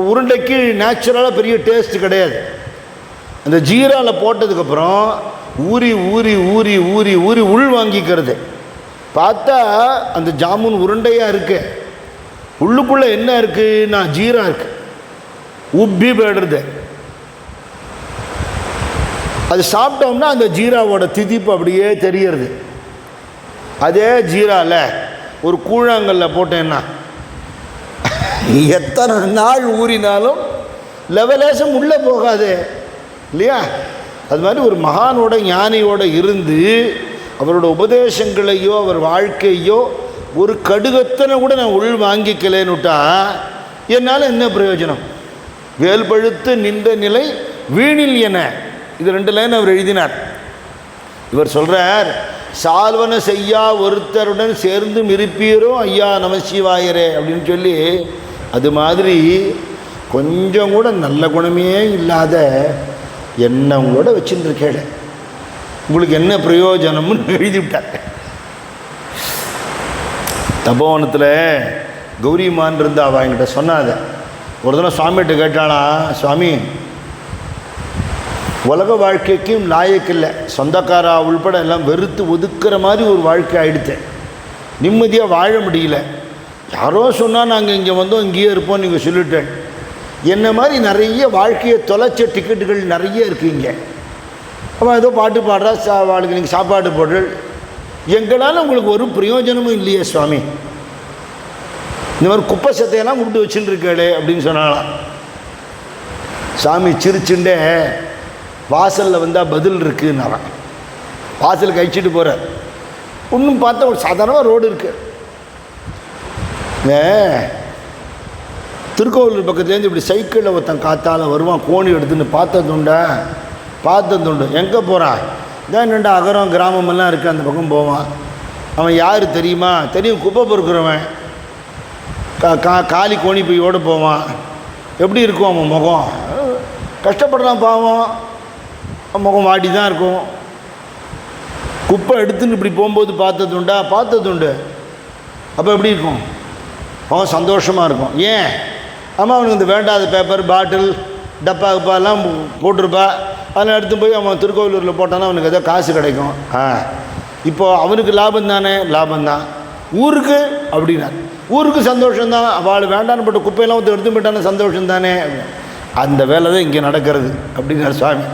உருண்டைக்கு நேச்சுரலாக பெரிய டேஸ்ட் கிடையாது. அந்த ஜீராவில் போட்டதுக்கப்புறம் ஊறி ஊறி ஊறி ஊறி ஊறி உள் வாங்கிக்கிறது. பார்த்தா அந்த ஜாமுன் உருண்டையாக இருக்கு, உள்ளுக்குள்ளே என்ன இருக்குன்னா ஜீரா இருக்கு, உப்பி போயிடுறது. அது சாப்பிட்டோம்னா அந்த ஜீராவோட திதிப்பு அப்படியே தெரியறது. அதே ஜீராவில் ஒரு கூழாங்கல்ல போட்டேன்னா எத்தனை நாள் ஊறினாலும் லெவலேசம் உள்ளே போகாது. இல்லையா? அது மாதிரி ஒரு மகானோட ஞானியோடு இருந்து அவரோட உபதேசங்களையோ அவர் வாழ்க்கையோ ஒரு கடுகத்தனை கூட நான் உள் வாங்கிக்கலேன்னுட்டா என்னால் என்ன பிரயோஜனம்? வேல் பழுத்து நின்ற நிலை வீணில் என, இது 2 லைன் அவர் எழுதினார். இவர் சொல்கிறார், சால்வன செய்யா ஒருத்தருடன் சேர்ந்து இருப்பீரோ ஐயா நமசிவாயரே அப்படின்னு சொல்லி. அது மாதிரி கொஞ்சம் கூட நல்ல குணமே இல்லாத எண்ணம் கூட வச்சுருக்கேன், உங்களுக்கு என்ன பிரயோஜனம்னு எழுதிவிட்டார். தபோவனத்தில் கௌரிமான் இருந்தா, அவள் என்கிட்ட சொன்னாத. ஒரு தினம் சுவாமிகிட்ட கேட்டாளா, சுவாமி உலக வாழ்க்கைக்கும் லாயக்கில்லை, சொந்தக்காரா உள்பட எல்லாம் வெறுத்து ஒதுக்குற மாதிரி ஒரு வாழ்க்கை ஆகிடுத்தேன், நிம்மதியாக வாழ முடியல. யாரோ சொன்னால் நாங்கள் இங்கே வந்தோம் இங்கேயே இருப்போம் நீங்கள் சொல்லிட்டேன். என்ன மாதிரி நிறைய வாழ்க்கையை தொலைச்ச டிக்கெட்டுகள் நிறைய இருக்குங்க. அவன் ஏதோ பாட்டு பாடுறா, அவளுக்கு நீங்கள் சாப்பாடு போட்டு, எங்களால் உங்களுக்கு ஒரு பிரயோஜனமும் இல்லையே சுவாமி, இந்த மாதிரி குப்பை சத்தையெல்லாம் கூப்பிட்டு வச்சுட்டுருக்கே அப்படின்னு சொன்னாலாம். சாமி சிரிச்சுண்டே வாசலில் வந்தால் பதில் இருக்குன்னாரான். வாசலுக்கு அழிச்சிட்டு போகிறார். ஒன்றும் பார்த்தா ஒரு சாதாரணமாக ரோடு இருக்கு. திருக்கோவிலூர் பக்கத்துலேருந்து இப்படி சைக்கிளில் ஒருத்தன் காத்தால் வருவான், கோணி எடுத்துன்னு பார்த்ததுண்டு. எங்கே போகிறான்? இதான் 2 அகரம் கிராமமெல்லாம் இருக்குது, அந்த பக்கம் போவான். அவன் யார் தெரியுமா? தெரியும், குப்பை பொறுக்கிறவன். காலி கோணி பையோடு போவான். எப்படி இருக்கும் அவன் முகம்? கஷ்டப்படுறான் பாவம், முகம் வாடி தான் இருக்கும். குப்பை எடுத்துன்னு இப்படி போகும்போது பார்த்ததுண்டு. அப்போ எப்படி இருக்கும்? அவன் சந்தோஷமாக இருக்கும். ஏன்? ஆமாம், அவனுக்கு இந்த வேண்டாத பேப்பர் பாட்டில் டப்பா கப்பாலாம் போட்டிருப்பா, அதெல்லாம் எடுத்து போய் அவன் திருக்கோவிலூரில் போட்டானா அவனுக்கு ஏதோ காசு கிடைக்கும். இப்போது அவனுக்கு லாபம் தானே? லாபந்தான். ஊருக்கு அப்படின்னா ஊருக்கு சந்தோஷம்தான். அவள் வேண்டான்னு போட்ட குப்பையெல்லாம் வந்து எடுத்து போயிட்டான சந்தோஷம் தானே. அந்த வேலை தான் இங்கே நடக்கிறது அப்படின்னார் சுவாமி.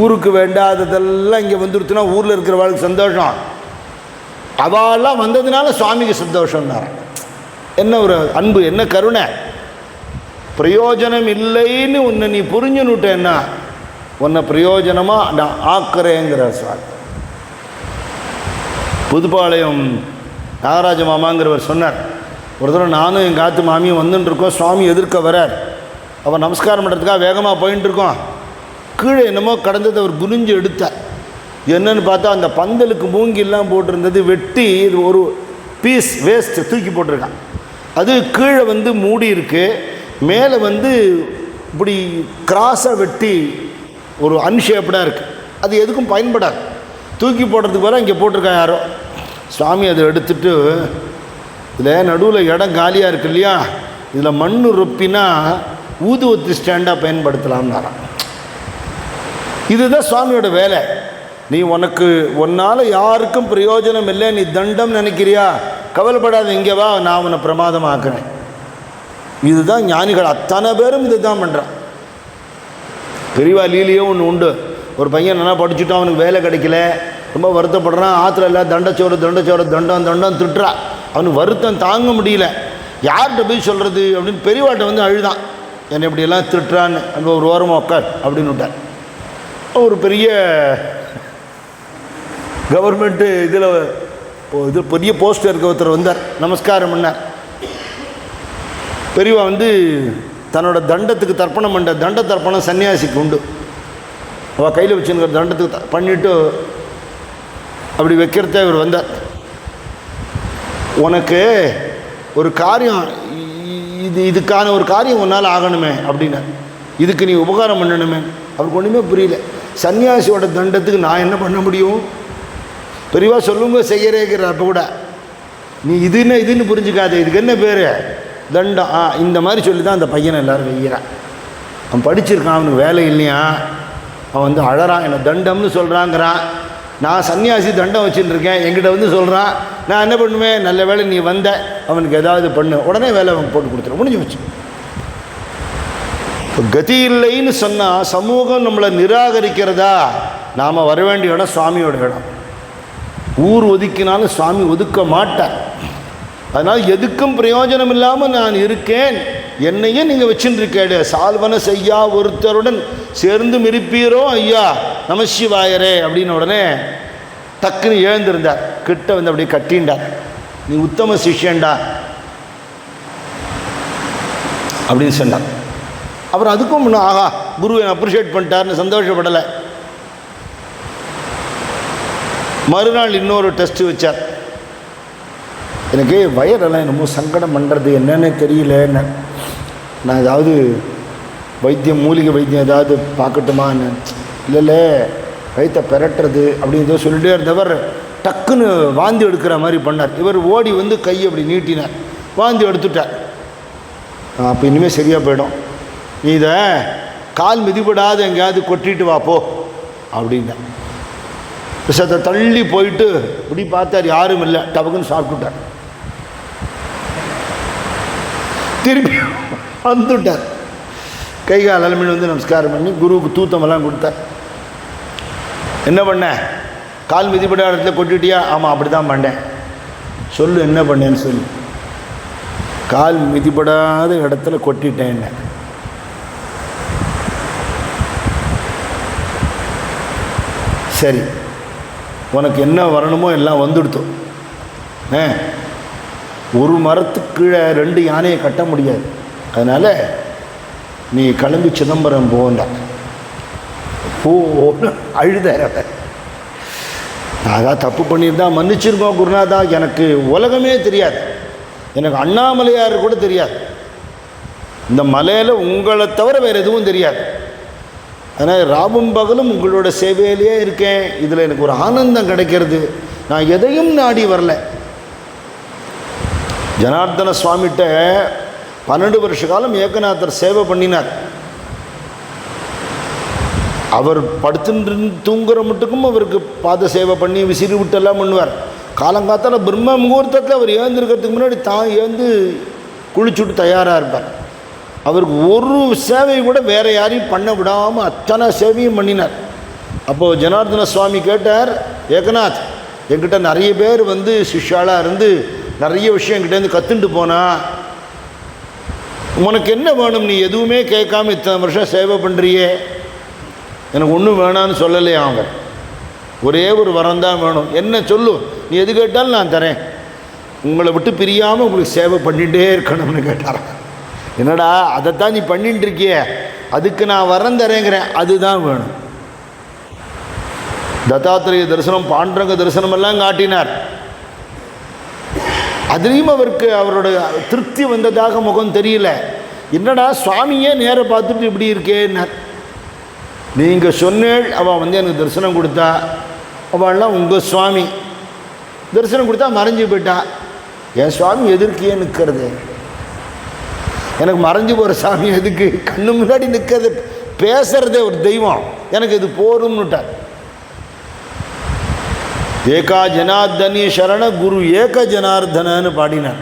ஊருக்கு வேண்டாததெல்லாம் இங்கே வந்துடுச்சுன்னா ஊரில் இருக்கிற வாழ்க்கை சந்தோஷம், அவெல்லாம் வந்ததுனால சுவாமிக்கு சந்தோஷம்னார். என்ன ஒரு அன்பு, என்ன கருணை! பிரயோஜனம் இல்லைன்னு உன்னை நீ புரிஞ்சுன்னுட்டேன்னா உன்னை பிரயோஜனமாக நான் ஆக்குறேங்கிறார் சுவாமி. புதுப்பாளையம் நாகராஜ மாமாங்கிறவர் சொன்னார், ஒரு தடவை நானும் எங்கள் ஆத்து மாமியும் வந்துட்டுருக்கோம், சுவாமி எதிர்க்க வரார். அவன் நமஸ்காரம் பண்ணுறதுக்காக வேகமாக போயின்ட்டுருக்கோம். கீழே என்னமோ கடந்தது அவர் குனிஞ்சு எடுத்தார். என்னன்னு பார்த்தா அந்த பந்தலுக்கு மூங்கிலாம் போட்டிருந்தது வெட்டி ஒரு பீஸ் வேஸ்ட் தூக்கி போட்டிருக்கான். அது கீழே வந்து மூடி இருக்கு, மேலே வந்து இப்படி கிராஸாக வெட்டி ஒரு அன்ஷேப்டாக இருக்குது. அது எதுக்கும் பயன்படாது, தூக்கி போடுறதுக்கு வர இங்கே போட்டிருக்கான் யாரோ. சுவாமி அதை எடுத்துட்டு, இதில் நடுவில் இடம் காலியாக இருக்கு இல்லையா, இதில் மண் ரொப்பினா ஊதுவத்தி ஸ்டாண்டாக பயன்படுத்தலாம்னாராம். இதுதான் சுவாமியோட வேலை. நீ உன்னால் யாருக்கும் பிரயோஜனம் இல்லை, நீ தண்டம் நினைக்கிறியா, கவலைப்படாத, இங்கே வா, நான் உன்னை பிரமாதமாக்குறேன். இதுதான் ஞானிகள் அத்தனை பேரும் இதுதான் பண்ணுறான். பெரியவா லீலையே ஒன்று உண்டு. ஒரு பையன் நல்லா படிச்சுட்டான், அவனுக்கு வேலை கிடைக்கல, ரொம்ப வருத்தப்படுறான். ஆற்றுல இல்லை தண்டச்சோறு தண்டம் திட்டுறான். அவனுக்கு வருத்தம் தாங்க முடியல. யார்கிட்ட போய் சொல்கிறது அப்படின்னு பெரியவாட்ட வந்து அழுதான். என்னை இப்படியெல்லாம் திட்டுறான்னு. அங்கே ஒரு ஓரமாக உட்கார் அப்படின்னு விட்டார். ஒரு பெரிய கவர்மெண்ட்டு இது பெரிய போஸ்ட் இருக்க ஒருத்தர் வந்தார், நமஸ்காரம் பண்ணார். பெரியவா வந்து தன்னோட தண்டத்துக்கு தர்ப்பணம் பண்ண தண்ட தர்ப்பணம் சன்னியாசிக்கு உண்டு. அவள் கையில் வச்சுருக்கிற தண்டத்துக்கு பண்ணிவிட்டு அப்படி வைக்கிறத இவர் வந்தார். உனக்கு ஒரு காரியம் இதுக்கான ஒரு காரியம் உன்னால் ஆகணுமே அப்படின்னா, இதுக்கு நீ உபகாரம் பண்ணணுமே. அவருக்கு ஒன்றுமே புரியல. சன்னியாசியோட தண்டத்துக்கு நான் என்ன பண்ண முடியும்? பெரியவா சொல்லுங்க செய்யறேங்கிற. அப்போ கூட நீ இதுன்னு புரிஞ்சுக்காது, இதுக்கு என்ன பேர் தண்டம். இந்த மாதிரி சொல்லி தான் அந்த பையனை எல்லோரும் வெய்கிறான். அவன் படிச்சிருக்கான், அவனுக்கு வேலை இல்லையா, அவன் வந்து அழறான், என்னை தண்டம்னு சொல்கிறாங்கிறான். நான் சன்னியாசி தண்டம் வச்சுட்டுருக்கேன், என்கிட்ட வந்து சொல்கிறான். நான் என்ன பண்ணுவேன்? நல்ல வேலை நீ வந்த, அவனுக்கு ஏதாவது பண்ணு, உடனே வேலை அவன் போட்டு கொடுத்துரு, முடிஞ்சு வச்சு. இப்போ கதி இல்லைன்னு சொன்னால் சமூகம் நம்மளை நிராகரிக்கிறதா? நாம் வர வேண்டிய இடம் சுவாமியோட இடம். ஊர் ஒதுக்கினாலும் சுவாமி ஒதுக்க மாட்டார். அதனால் எதுக்கும் பிரயோஜனம் இல்லாமல் நான் இருக்கேன், என்னையே நீங்கள் வச்சுருக்கேடு. சால்வன செய்யா ஒருத்தருடன் சேர்ந்து மிரிப்பீரோ ஐயா நமசிவாயரே அப்படின்னு உடனே டக்குன்னு எழுந்திருந்தார். கிட்ட வந்து அப்படியே கட்டின்றார். நீ உத்தம சிஷ்யன்டா அப்படின்னு சொன்னார். அப்புறம் அதுக்கும் முன்னே ஆகா குரு அப்ரிஷியேட் பண்ணிட்டார்னு சந்தோஷப்படலை. மறுநாள் இன்னொரு டெஸ்ட்டு வச்சார். எனக்கு வயரெல்லாம் என்னமோ சங்கடம் பண்ணுறது என்னன்னு தெரியல. நான் ஏதாவது வைத்தியம் மூலிகை வைத்தியம் ஏதாவது பார்க்கட்டுமா? இல்லை வயிற்றை பெரட்டுறது அப்படின்னு ஏதோ சொல்லிகிட்டே இருந்தவர் டக்குன்னு வாந்தி எடுக்கிற மாதிரி பண்ணார். இவர் ஓடி வந்து கையை அப்படி நீட்டினார், வாந்தி எடுத்துட்டார். அப்போ இனிமேல் சரியாக போயிடும், நீ இதை கால் மிதிப்படாத எங்கேயாவது கொட்டிட்டு வாப்போ அப்படின்னா. விஷத்தை தள்ளி போயிட்டு இப்படி பார்த்தார், யாரும் இல்லை, டபக்குன்னு சாப்பிட்டுட்டார். திரும்பி வந்துட்டார். கை கால் அலமீன் வந்து நமஸ்காரம் பண்ணி குருவுக்கு தூத்தமெல்லாம் கொடுத்தார். என்ன பண்ண? கால் மிதிப்படாத இடத்துல கொட்டிட்டியா? ஆமாம் அப்படி தான் பண்ணேன். சொல்லு என்ன பண்ணேன்னு சொல்லு. கால் மிதிப்படாத இடத்துல கொட்டிட்டேன். என்ன? சரி, உனக்கு என்ன வரணுமோ எல்லாம் வந்துடுத்தோம். ஒரு மரத்துக்கு கீழே 2 யானையை கட்ட முடியாது. அதனால் நீ கிளம்பி சிதம்பரம் போண்டா. போன்னு அழுதார். அதான் தப்பு பண்ணியிருந்தா மன்னிச்சிருக்கோம் குருநாதா, எனக்கு உலகமே தெரியாது, எனக்கு அண்ணாமலையார் கூட தெரியாது, இந்த மலையில் உங்களை தவிர வேறு எதுவும் தெரியாது. அதனால் ராவும் பகலும் உங்களோட சேவையிலேயே இருக்கேன், இதில் எனக்கு ஒரு ஆனந்தம் கிடைக்கிறது, நான் எதையும் நாடி வரல. ஜனார்தன சுவாமிகிட்ட 12 வருஷ காலம் ஏகநாதர் சேவை பண்ணினார். அவர் படுத்து தூங்குற மட்டுக்கும் அவருக்கு பாத சேவை பண்ணி விசிறி விட்டெல்லாம் பண்ணுவார். காலங்காத்தால் பிரம்ம முகூர்த்தத்தில் அவர் ஏந்திருக்கிறதுக்கு முன்னாடி தான் ஏந்து குளிச்சுட்டு தயாராக இருப்பார். அவருக்கு ஒரு சேவை கூட வேறு யாரையும் பண்ண விடாமல் அத்தனை சேவையும் பண்ணினார். அப்போது ஜனார்தன சுவாமி கேட்டார், ஏகநாத், என்கிட்ட நிறைய பேர் வந்து சிஷ்யாளாக இருந்து நிறைய விஷயம் என்கிட்டேருந்து கற்றுண்டு போனா, உனக்கு என்ன வேணும்? நீ எதுவுமே கேட்காம இத்தனை வருஷம் சேவை பண்ணுறியே, எனக்கு ஒன்றும் வேணான்னு சொல்லலையே. அவங்க ஒரே ஒரு வரம் தான் வேணும். என்ன சொல்லு, நீ எது கேட்டாலும் நான் தரேன், உங்களை விட்டு பிரியாமல் உங்களுக்கு சேவை பண்ணிகிட்டே இருக்கணும்னு கேட்டாரான். என்னடா அதைத்தான் நீ பண்ணிட்டு இருக்கிய, அதுக்கு நான் வரம் தரேங்கிறேன், அதுதான் வேணும். தத்தாத்திரேய தரிசனம், பாண்டரங்க தரிசனம் எல்லாம் காட்டினார். அதுலேயும் அவருக்கு அவரோட திருப்தி வந்ததாக முகம் தெரியல. என்னடா சுவாமியே நேர பார்த்துட்டு இப்படி இருக்கேன்னார். நீங்கள் சொன்னேள், அவள் வந்து எனக்கு தரிசனம் கொடுத்தா, அவள்லாம் உங்கள் சுவாமி, தரிசனம் கொடுத்தா மறைஞ்சு போயிட்டா. என் சுவாமி எதிர்க்கையே நிற்கிறது, எனக்கு மறைஞ்சு போகிற சாமி எதுக்கு? கண்ணு முன்னாடி நிற்கிறது, பேசுகிறதே ஒரு தெய்வம், எனக்கு இது போரும்னுட்டார். ஏகா ஜனார்தனி சரண குரு ஏக ஜனார்தனன்னு பாடினார்.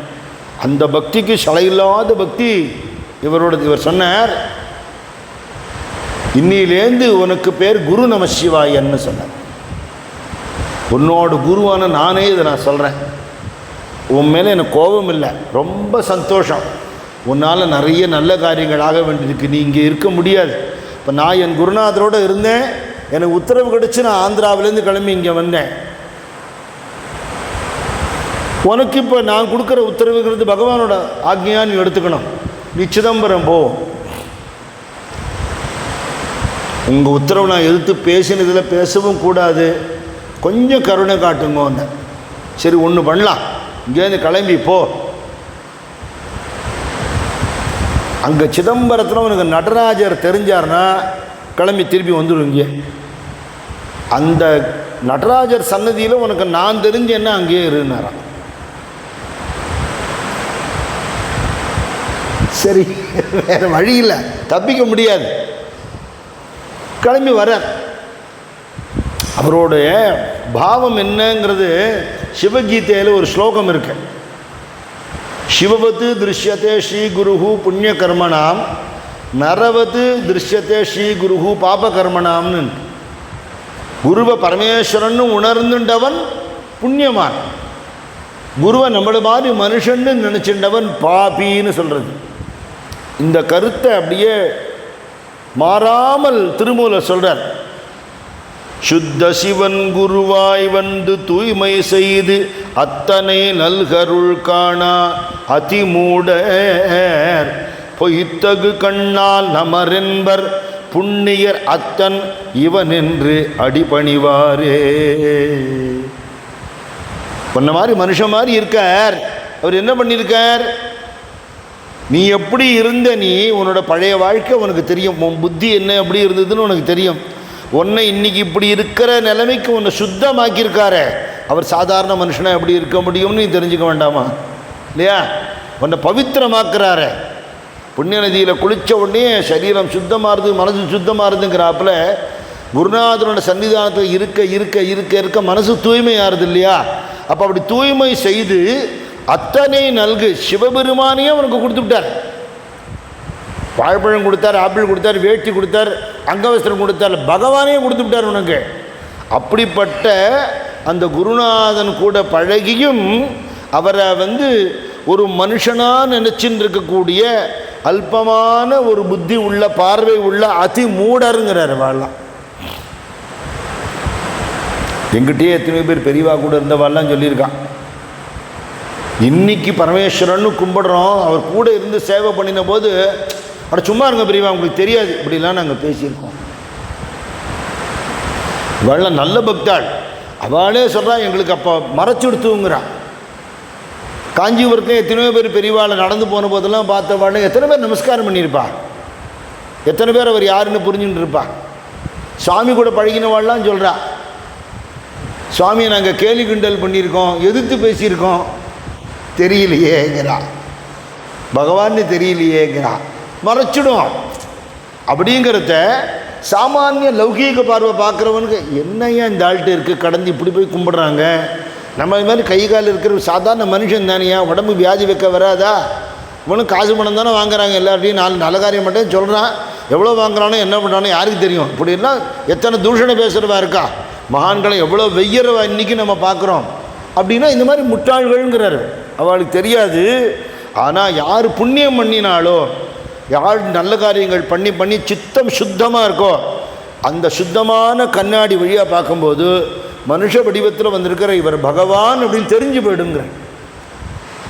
அந்த பக்திக்கு சளையில்லாத பக்தி இவர் சொன்னார், இன்னிலேந்து உனக்கு பேர் குரு நம சிவாயன்னு சொன்னார். உன்னோட குருவான நானே இதை நான் சொல்கிறேன். உன் மேலே எனக்கு கோபம் இல்லை, ரொம்ப சந்தோஷம். உன்னால் நிறைய நல்ல காரியங்கள் ஆக வேண்டியிருக்கு, நீ இங்கே இருக்க முடியாது. இப்போ நான் என் குருநாதரோடு இருந்தேன், எனக்கு உத்தரவு கிடச்சி நான் ஆந்திராவிலேருந்து கிளம்பி இங்கே வந்தேன். உனக்கு இப்போ நான் கொடுக்குற உத்தரவுங்கிறது பகவானோட ஆக்ஞையாக நீ எடுத்துக்கணும். நீ சிதம்பரம் போ. உங்கள் உத்தரவு நான் எதிர்த்து பேசினதில் பேசவும் கூடாது, கொஞ்சம் கருணை காட்டுங்க. சரி ஒன்று பண்ணலாம், இங்கேருந்து கிளம்பி போ. அங்கே சிதம்பரத்தில் உனக்கு நடராஜர் தெரிஞ்சார்னா கிளம்பி திருப்பி வந்துடுவீங்க. அந்த நடராஜர் சன்னதியில் உனக்கு நான் தெரிஞ்சேன்னா அங்கேயே இருந்தாராம். சரி, வேறு வழி இல்லை, தப்பிக்க முடியாது, கிளம்பி வர. அவருடைய பாவம் என்னங்கிறது சிவகீதையில் ஒரு ஸ்லோகம் இருக்கு. சிவவத்து திருஷ்யத்தே ஸ்ரீ குருஹு புண்ணிய கர்மணாம், நரவத்து திருஷ்யத்தே ஸ்ரீ குருஹு பாப கர்மணாம்னு. குருவை பரமேஸ்வரன்னு உணர்ந்துண்டவன் புண்ணியமான், குருவை நம்மள மாதிரி மனுஷன்னு நினச்சிண்டவன் பாபின்னு சொல்கிறது. இந்த கருத்தை அப்படியே மாறாமல் திருமூலர் சொல்கிறார். சுத்த சிவன் குருவாய் வந்து தூய்மை செய்து அத்தனை நல்கருள் காணா அதிமூடர் பொய்த்தகு கண்ணால் நமரென்பர் புண்ணியர் அத்தன் இவன் என்று அடிபணிவாரே. பண்ண மாதிரி மனுஷன் மாதிரி இருக்கார். அவர் என்ன பண்ணியிருக்கார்? நீ எப்படி இருந்த, நீ உன்னோட பழைய வாழ்க்கை உனக்கு தெரியும், உன் புத்தி என்ன எப்படி இருந்ததுன்னு உனக்கு தெரியும். உன்னை இன்னைக்கு இப்படி இருக்கிற நிலைமைக்கு உன்னை சுத்தமாக்கியிருக்காரு. அவர் சாதாரண மனுஷனாக எப்படி இருக்க முடியும்னு நீ தெரிஞ்சுக்க வேண்டாமா? இல்லையா? உன்னை பவித்திரமாக்குறாரு. புண்ணிய நதியில் குளித்த உடனே சரீரம் சுத்தமாகுது, மனசு சுத்தமாகுதுங்கிறாப்புல குருநாதனோட சன்னிதானத்தில் இருக்க இருக்க இருக்க இருக்க மனசு தூய்மையாகுது இல்லையா? அப்போ அப்படி தூய்மை செய்து அத்தனை நல்கு சிவபெருமானையே உனக்கு கொடுத்து விட்டார். வாழைப்பழம் கொடுத்தார், ஆப்பிள் கொடுத்தார், வேட்டி கொடுத்தார், அங்கவஸ்திரம் கொடுத்தார், பகவானே கொடுத்து விட்டார் உனக்கு. அப்படிப்பட்ட அந்த குருநாதன் கூட பழகியும் அவரை ஒரு மனுஷனாக நினச்சின்னு இருக்கக்கூடிய அல்பமான ஒரு புத்தி உள்ள பார்வை உள்ள அதி மூடருங்கிறார். வாழலாம் எங்கிட்டே எத்தனை பேர் பெரியவா கூட இருந்தவாள்லாம் சொல்லியிருக்கான். இன்னைக்கு பரமேஸ்வரன்னு கும்பிடுறோம், அவர் கூட இருந்து சேவை பண்ணின போது அட சும்மா இருங்க பெரியவா, உங்களுக்கு தெரியாது, இப்படிலாம் நாங்கள் பேசியிருக்கோம். இவெல்லாம் நல்ல பக்தாள். அவளே சொல்கிறான், எங்களுக்கு அப்போ மறைச்சு எடுத்துங்கிறான். காஞ்சிபுரத்தில் எத்தனையோ பேர் பெரியவாளை நடந்து போன போதெல்லாம் பார்த்தவாள் எத்தனை பேர் நமஸ்காரம் பண்ணியிருப்பா, எத்தனை பேர் அவர் யாருன்னு புரிஞ்சுட்டு இருப்பா. சுவாமி கூட பழகினவாள்லாம் சொல்கிறா, சுவாமியை நாங்கள் கேலி கிண்டல் பண்ணியிருக்கோம், எதிர்த்து பேசியிருக்கோம், தெரியலையேங்கிறா, பகவான்னு தெரியலையேங்கிறா, மறைச்சிடும். அப்படிங்கிறத சாமானிய லௌகீக பார்வை பார்க்குறவனுக்கு என்னையா இந்த ஆள்கிட்ட இருக்குது, கடந்து இப்படி போய் கும்பிடுறாங்க, நம்ம இது மாதிரி கை கால் இருக்கிற சாதாரண மனுஷன் தானியா, உடம்பு வியாதி வைக்க வராதா, இவனும் காசு பணம் தானே வாங்குறாங்க, எல்லார்ட்டையும் நல்ல காரியம் மட்டும் சொல்கிறான், எவ்வளோ வாங்குறானோ என்ன பண்ணுறானோ யாருக்கு தெரியும். இப்படிலாம் எத்தனை தூஷணை பேசுகிறவா இருக்கா, மகான்களை எவ்வளோ வெய்யறவா இன்றைக்கி நம்ம பார்க்குறோம். அப்படின்னா இந்த மாதிரி முட்டாள்கள்ங்கிறாரு, அவளுக்கு தெரியாது. ஆனால் யார் புண்ணியம் பண்ணினாலோ, யார் நல்ல காரியங்கள் பண்ணி பண்ணி சித்தம் சுத்தமாக இருக்கோ, அந்த சுத்தமான கண்ணாடி வழியாக பார்க்கும்போது மனுஷ வடிவத்தில் வந்திருக்கிற இவர் பகவான் அப்படின்னு தெரிஞ்சு போயிடுங்கிற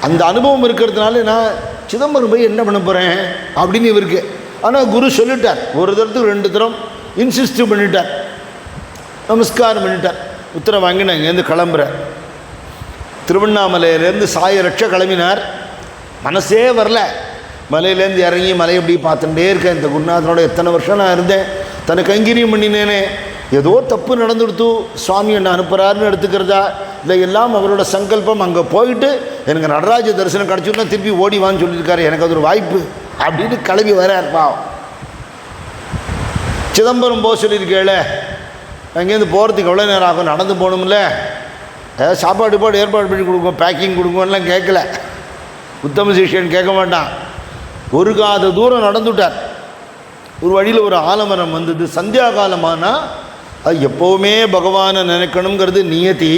அந்த அனுபவம் இருக்கிறதுனால நான் சிதம்பரம் போய் என்ன பண்ண போகிறேன் அப்படின்னு இவருக்கு. ஆனால் குரு சொல்லிட்டார், ஒரு தரத்துக்கு 2 தரம் இன்சிஸ்ட் பண்ணிட்டார், நமஸ்காரம் பண்ணிட்டார், உத்தரவு வாங்கி நான் இங்கேருந்து கிளம்புறேன். திருவண்ணாமலையிலேருந்து சாயரட்ச கிளம்பினார். மனசே வரல, மலையிலேருந்து இறங்கி மலையை எப்படி பார்த்துட்டே இருக்கேன். இந்த குருநாதனோட எத்தனை வருஷம் நான் இருந்தேன், தன்னை கைங்கரியம் பண்ணினேனே, ஏதோ தப்பு நடந்துடுத்து, சுவாமி என்ன அனுப்புகிறாருன்னு எடுத்துக்கிறதா, இதையெல்லாம் அவரோட சங்கல்பம். அங்கே போயிட்டு எனக்கு நடராஜ தரிசனம் கிடச்சுன்னா திருப்பி ஓடிவான்னு சொல்லியிருக்காரு, எனக்கு அது ஒரு வாய்ப்பு அப்படின்னு கிளம்பி வரார்ப்பா. சிதம்பரம் போக சொல்லியிருக்கேள, அங்கேருந்து போகிறதுக்கு எவ்வளோ நேரம் ஆகும், நடந்து போகணும்ல, ஏதாவது சாப்பாடு ஏற்பாடு பண்ணி கொடுக்கும், பேக்கிங் கொடுக்கும்லாம் கேட்கல. உத்தம சிஷ்யன் கேட்க மாட்டான். ஒரு காத தூரம் நடந்துட்டார். ஒரு வழியில் ஒரு ஆலமரம் வந்தது. சந்தியா காலமானால் அது எப்போவுமே பகவானை நினைக்கணுங்கிறது நியதி.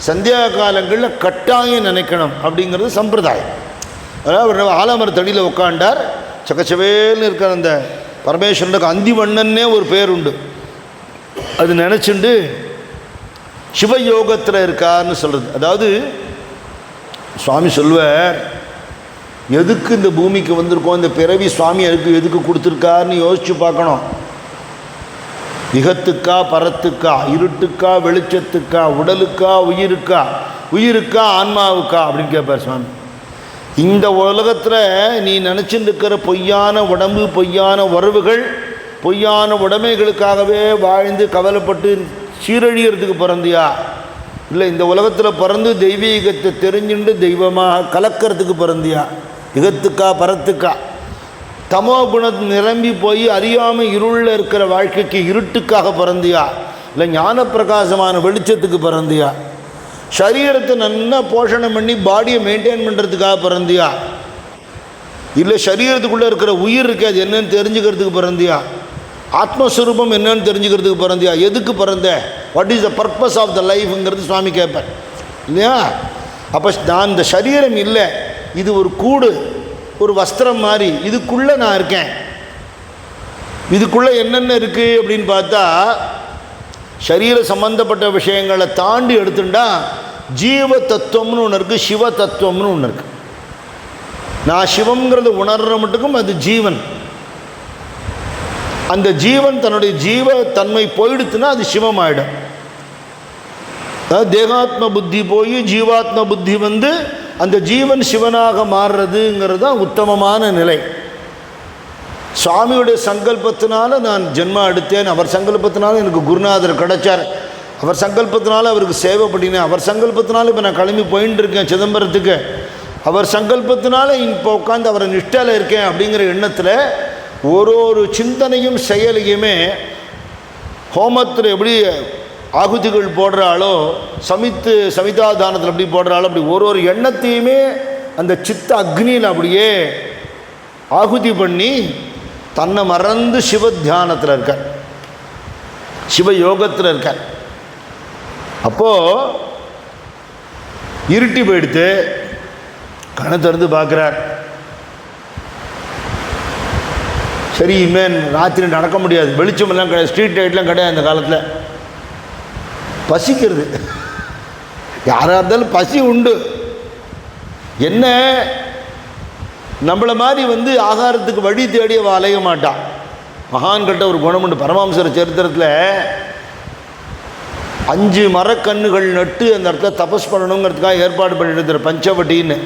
சந்தியா காலங்களில் கட்டாயம் நினைக்கணும் அப்படிங்கிறது சம்பிரதாயம். அதாவது அவர் ஆலமரத்தடியில் உட்காண்டார். சக்கச்சவேல்னு இருக்கிற அந்த பரமேஸ்வரனுக்கு அந்திவண்ணன்னே ஒரு பேர் உண்டு. அது நினச்சிண்டு சிவயோகத்தில் இருக்கார்னு சொல்கிறது. அதாவது சுவாமி சொல்வார், எதுக்கு இந்த பூமிக்கு வந்திருக்கோம், இந்த பிறவி சுவாமி எதுக்கு கொடுத்துருக்காருன்னு யோசித்து பார்க்கணும். இகத்துக்கா பரத்துக்கா, இருட்டுக்கா வெளிச்சத்துக்கா, உடலுக்கா உயிருக்கா ஆன்மாவுக்கா அப்படின்னு கேட்பார் சுவாமி. இந்த உலகத்தில் நீ நினச்சிட்டு இருக்கிற பொய்யான உடம்பு, பொய்யான உறவுகள், பொய்யான உடைமைகளுக்காகவே வாழ்ந்து கவலைப்பட்டு சீரழியறதுக்கு பிறந்தியா, இல்லை இந்த உலகத்தில் பிறந்து தெய்வீகத்தை தெரிஞ்சுட்டு தெய்வமாக கலக்கிறதுக்கு பிறந்தியா? இகத்துக்கா பரத்துக்கா? தமோ குணம் நிரம்பி போய் அறியாமல் இருளில் இருக்கிற வாழ்க்கைக்கு இருட்டுக்காக பிறந்தியா, இல்லை ஞான பிரகாசமான வெளிச்சத்துக்கு பிறந்தியா? சரீரத்தை நல்லா போஷணம் பண்ணி பாடியை மெயின்டைன் பண்ணுறதுக்காக பிறந்தியா, இல்லை சரீரத்துக்குள்ளே இருக்கிற உயிர் இருக்கு அது என்னன்னு தெரிஞ்சுக்கிறதுக்கு பிறந்தியா? ஆத்மஸ்வரூபம் என்னன்னு தெரிஞ்சுக்கிறதுக்கு பிறந்தியா? எதுக்கு பிறந்த? What is the purpose of the லைஃப்ங்கிறது சுவாமி கேட்பேன் இல்லையா? அப்போ நான் இந்த சரீரம் இல்லை, இது ஒரு கூடு, ஒரு வஸ்திரம் மாதிரி, இதுக்குள்ளே நான் இருக்கேன். இதுக்குள்ளே என்னென்ன இருக்குது அப்படின்னு பார்த்தா, சரீர சம்பந்தப்பட்ட விஷயங்களை தாண்டி எடுத்துட்டா ஜீவ தத்துவம்னு ஒன்று இருக்குது, சிவ தத்துவம்னு ஒன்று இருக்குது. நான் சிவங்கிறது உணர்ற மட்டுக்கும் அது ஜீவன். அந்த ஜீவன் தன்னுடைய ஜீவ தன்மை போயிடுத்துன்னா அது சிவமாயிடும். தேகாத்ம புத்தி போய் ஜீவாத்ம புத்தி வந்து அந்த ஜீவன் சிவனாக மாறுறதுங்கிறது தான் உத்தமமான நிலை. சுவாமியுடைய சங்கல்பத்தினால நான் ஜென்மா எடுத்தேன், அவர் சங்கல்பத்தினால எனக்கு குருநாதர் கிடைச்சார், அவர் சங்கல்பத்தினால அவருக்கு சேவை பண்ணினேன், அவர் சங்கல்பத்தினால இப்போ நான் கிளம்பி போயின்னு இருக்கேன் சிதம்பரத்துக்கு, அவர் சங்கல்பத்தினால இப்போ உட்காந்து அவரை நிஷ்டையில் இருக்கேன் அப்படிங்கிற எண்ணத்தில் ஒரு சிந்தனையும் செயலையுமே ஹோமத்தில் எப்படி ஆகுதிகள் போடுறாளோ, சமிதாதானத்தில் எப்படி போடுறாளோ, அப்படி ஒரு எண்ணத்தையுமே அந்த சித்த அக்னியில் அப்படியே ஆகுதி பண்ணி தன்னை மறந்து சிவ தியானத்தில் இருக்கார், சிவயோகத்தில் இருக்கார். அப்போது இருட்டி போயிடுத்து, கண்ணை திறந்து பார்க்குறார். சரி, இனிமேல் ராத்திரி நடக்க முடியாது, வெளிச்சமெல்லாம் கிடையாது, ஸ்ட்ரீட் லைட்லாம் கிடையாது அந்த காலத்தில். பசிக்கிறது, யாராக இருந்தாலும் பசி உண்டு. என்ன நம்மளை மாதிரி ஆகாரத்துக்கு வழி தேடி அவள் அலைய மாட்டான். மகான்கிட்ட ஒரு குணம் உண்டு. பரமஹம்சர் சரித்திரத்தில் 5 மரக்கன்றுகள் நட்டு அந்த இடத்துல தபஸ் பண்ணணுங்கிறதுக்காக ஏற்பாடு பண்ணிட்டு பஞ்சவட்டின்னு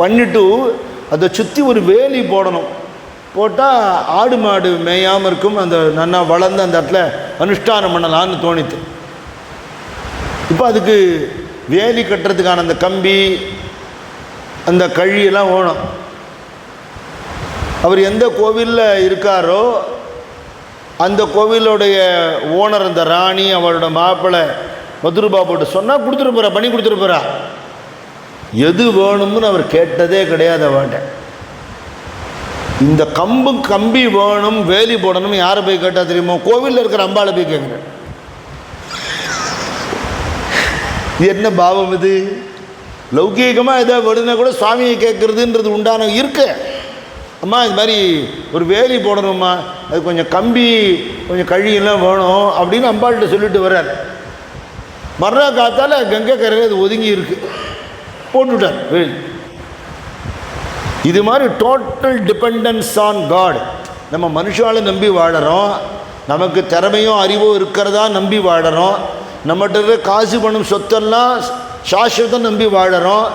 பண்ணிவிட்டு அதை சுற்றி ஒரு வேலி போடணும். போட்டால் ஆடு மாடு மேயாமல் இருக்கும், அந்த நன்னா வளர்ந்து அந்த இடத்துல அனுஷ்டானம் பண்ணலான்னு தோணித்து. இப்போ அதுக்கு வேலி கட்டுறதுக்கான அந்த கம்பி, அந்த கழியெல்லாம் வேணும். அவர் எந்த கோவிலில் இருக்காரோ அந்த கோவிலுடைய ஓனர், அந்த ராணி, அவரோட மாப்பிள்ளை மதுரூபா போட்டு சொன்னால் கொடுத்துட்டு போகிறா, பண்ணி கொடுத்துட்டு போகிறா. எது வேணும்னு அவர் கேட்டதே கிடையாது அவன்கிட்ட. இந்த கம்பி வேணும், வேலி போடணும் யாரை போய் கேட்டால் தெரியுமோ? கோவிலில் இருக்கிற அம்பாளை போய் கேட்குறேன். இது என்ன பாவம்? இது லௌகீகமாக எதாவது வேணுன்னா கூட சுவாமியை கேட்குறதுன்றது உண்டான இருக்கு. அம்மா இது மாதிரி ஒரு வேலி போடணும்மா, அது கொஞ்சம் கம்பி கொஞ்சம் கழியெல்லாம் வேணும் அப்படின்னு அம்பாள்கிட்ட சொல்லிட்டு வர்றார். மறுநா காத்தால் கங்கை கரையில் அது ஒதுங்கி இருக்கு, போட்டுவிட்டார் வேலி. இது மாதிரி டோட்டல் டிபெண்டன்ஸ் ஆன் காட். நம்ம மனுஷால நம்பி வாழறோம், நமக்கு திறமையோ அறிவோ இருக்கிறதா நம்பி வாழறோம், நம்மகிட்ட இருக்கிற காசு பணம் சொத்தெல்லாம் சாஸ்வதம் நம்பி வாழறோம்.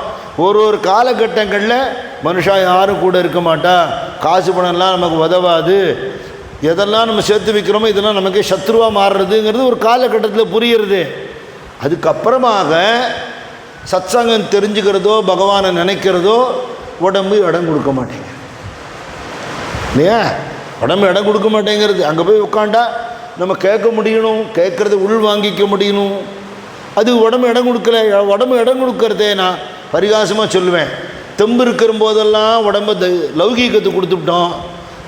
ஒரு காலகட்டங்களில் மனுஷா யாரும் கூட இருக்க மாட்டா, காசு பணம்லாம் நமக்கு உதவாது, எதெல்லாம் நம்ம சேர்த்து வைக்கிறோமோ இதெல்லாம் நமக்கே சத்ருவாக மாறுறதுங்கிறது ஒரு காலகட்டத்தில் புரியுறது. அதுக்கப்புறமாக சத்சங்கம் தெரிஞ்சுக்கிறதோ பகவானை நினைக்கிறதோ உடம்பு இடம் கொடுக்க மாட்டேங்க இல்லையா? உடம்பு இடம் கொடுக்க மாட்டேங்கிறது. அங்கே போய் உட்காண்டா நம்ம கேட்க முடியணும், கேட்குறத உள் வாங்கிக்க முடியணும். அது உடம்பு இடம் கொடுக்கல. உடம்பு இடம் கொடுக்கறதே நான் பரிகாசமாக சொல்லுவேன், தெம்பு இருக்கிற போதெல்லாம் உடம்பு லௌகீகத்தை கொடுத்துட்டோம்,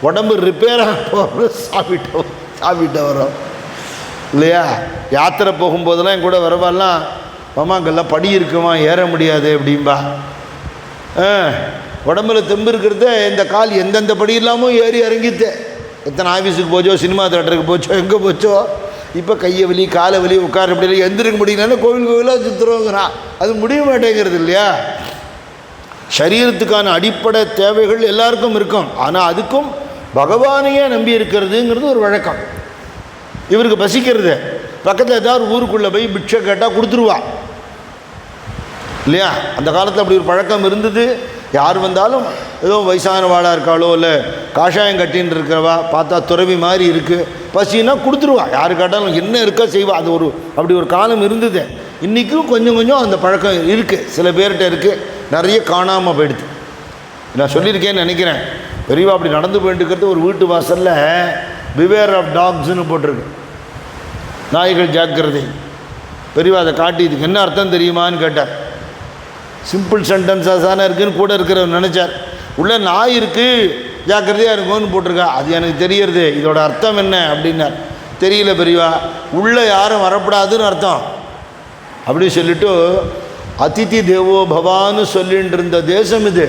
உடம்பு ரிப்பேராக போகிறோம், சாப்பிட்டு வரோம் இல்லையா? யாத்திரை போகும்போதெல்லாம் என் கூட வரவாலாம், மாமா அங்கெல்லாம் படி இருக்குமா, ஏற முடியாது அப்படின்பா. உடம்புல தெம்பு இருக்கிறத இந்த கால் எந்தெந்த படி இல்லாமல் ஏறி இறங்கிட்டு எத்தனை ஆஃபீஸுக்கு போச்சோ, சினிமா தேட்டருக்கு போச்சோ, எங்கே போச்சோ, இப்போ கையை வலி காலை வலி உட்கார முடியல, எந்திரிக்க முடியலன்னு கோவிலாக சுற்றுறோங்கிறான். அது முடிய மாட்டேங்கிறது இல்லையா? சரீரத்துக்கான அடிப்படை தேவைகள் எல்லாருக்கும் இருக்கும். ஆனால் அதுக்கும் பகவானையே நம்பி இருக்கிறதுங்கிறது ஒரு வழக்கம். இவருக்கு பசிக்கிறது, பக்கத்தில் ஏதாவது ஊருக்குள்ளே போய் பிட்சை கேட்டால் கொடுத்துருவா இல்லையா? அந்த காலத்தில் அப்படி ஒரு பழக்கம் இருந்தது. யார் வந்தாலும் ஏதோ வயசான வாழாக இருக்காளோ இல்லை காஷாயம் கட்டின்னு இருக்கிறவா பார்த்தா துறவி மாதிரி இருக்குது, பசின்னா கொடுத்துருவா. யார் கேட்டாலும் என்ன இருக்கா செய்வா. அது அப்படி ஒரு காலம் இருந்தது. இன்றைக்கும் கொஞ்சம் கொஞ்சம் அந்த பழக்கம் இருக்குது, சில பேர்கிட்ட இருக்குது, நிறைய காணாமல் போயிடுது. நான் சொல்லியிருக்கேன்னு நினைக்கிறேன். பெரியவா அப்படி நடந்து போயிட்டுருக்கிறது ஒரு வீட்டு வாசலில் பிவேர் ஆஃப் டாக்ஸ்னு போட்டிருக்கு, நாய்கள் ஜாக்கிரதை. பெரியவா அதை காட்டி இதுக்கு என்ன அர்த்தம் தெரியுமான்னு கேட்டார். சிம்பிள் சென்டென்ஸாக தானே இருக்குதுன்னு கூட இருக்கிறவர் நினச்சார். உள்ளே நாய் இருக்குது ஜாக்கிரதையாக இருக்கும்னு போட்டிருக்கா, அது எனக்கு தெரியறது, இதோட அர்த்தம் என்ன அப்படின்னார். தெரியல பெரியவா, உள்ளே யாரும் வரப்படாதுன்னு அர்த்தம் அப்படி சொல்லிவிட்டு அதிதி தேவோ பவான்னு சொல்லிட்டு இருந்த தேசம் இது.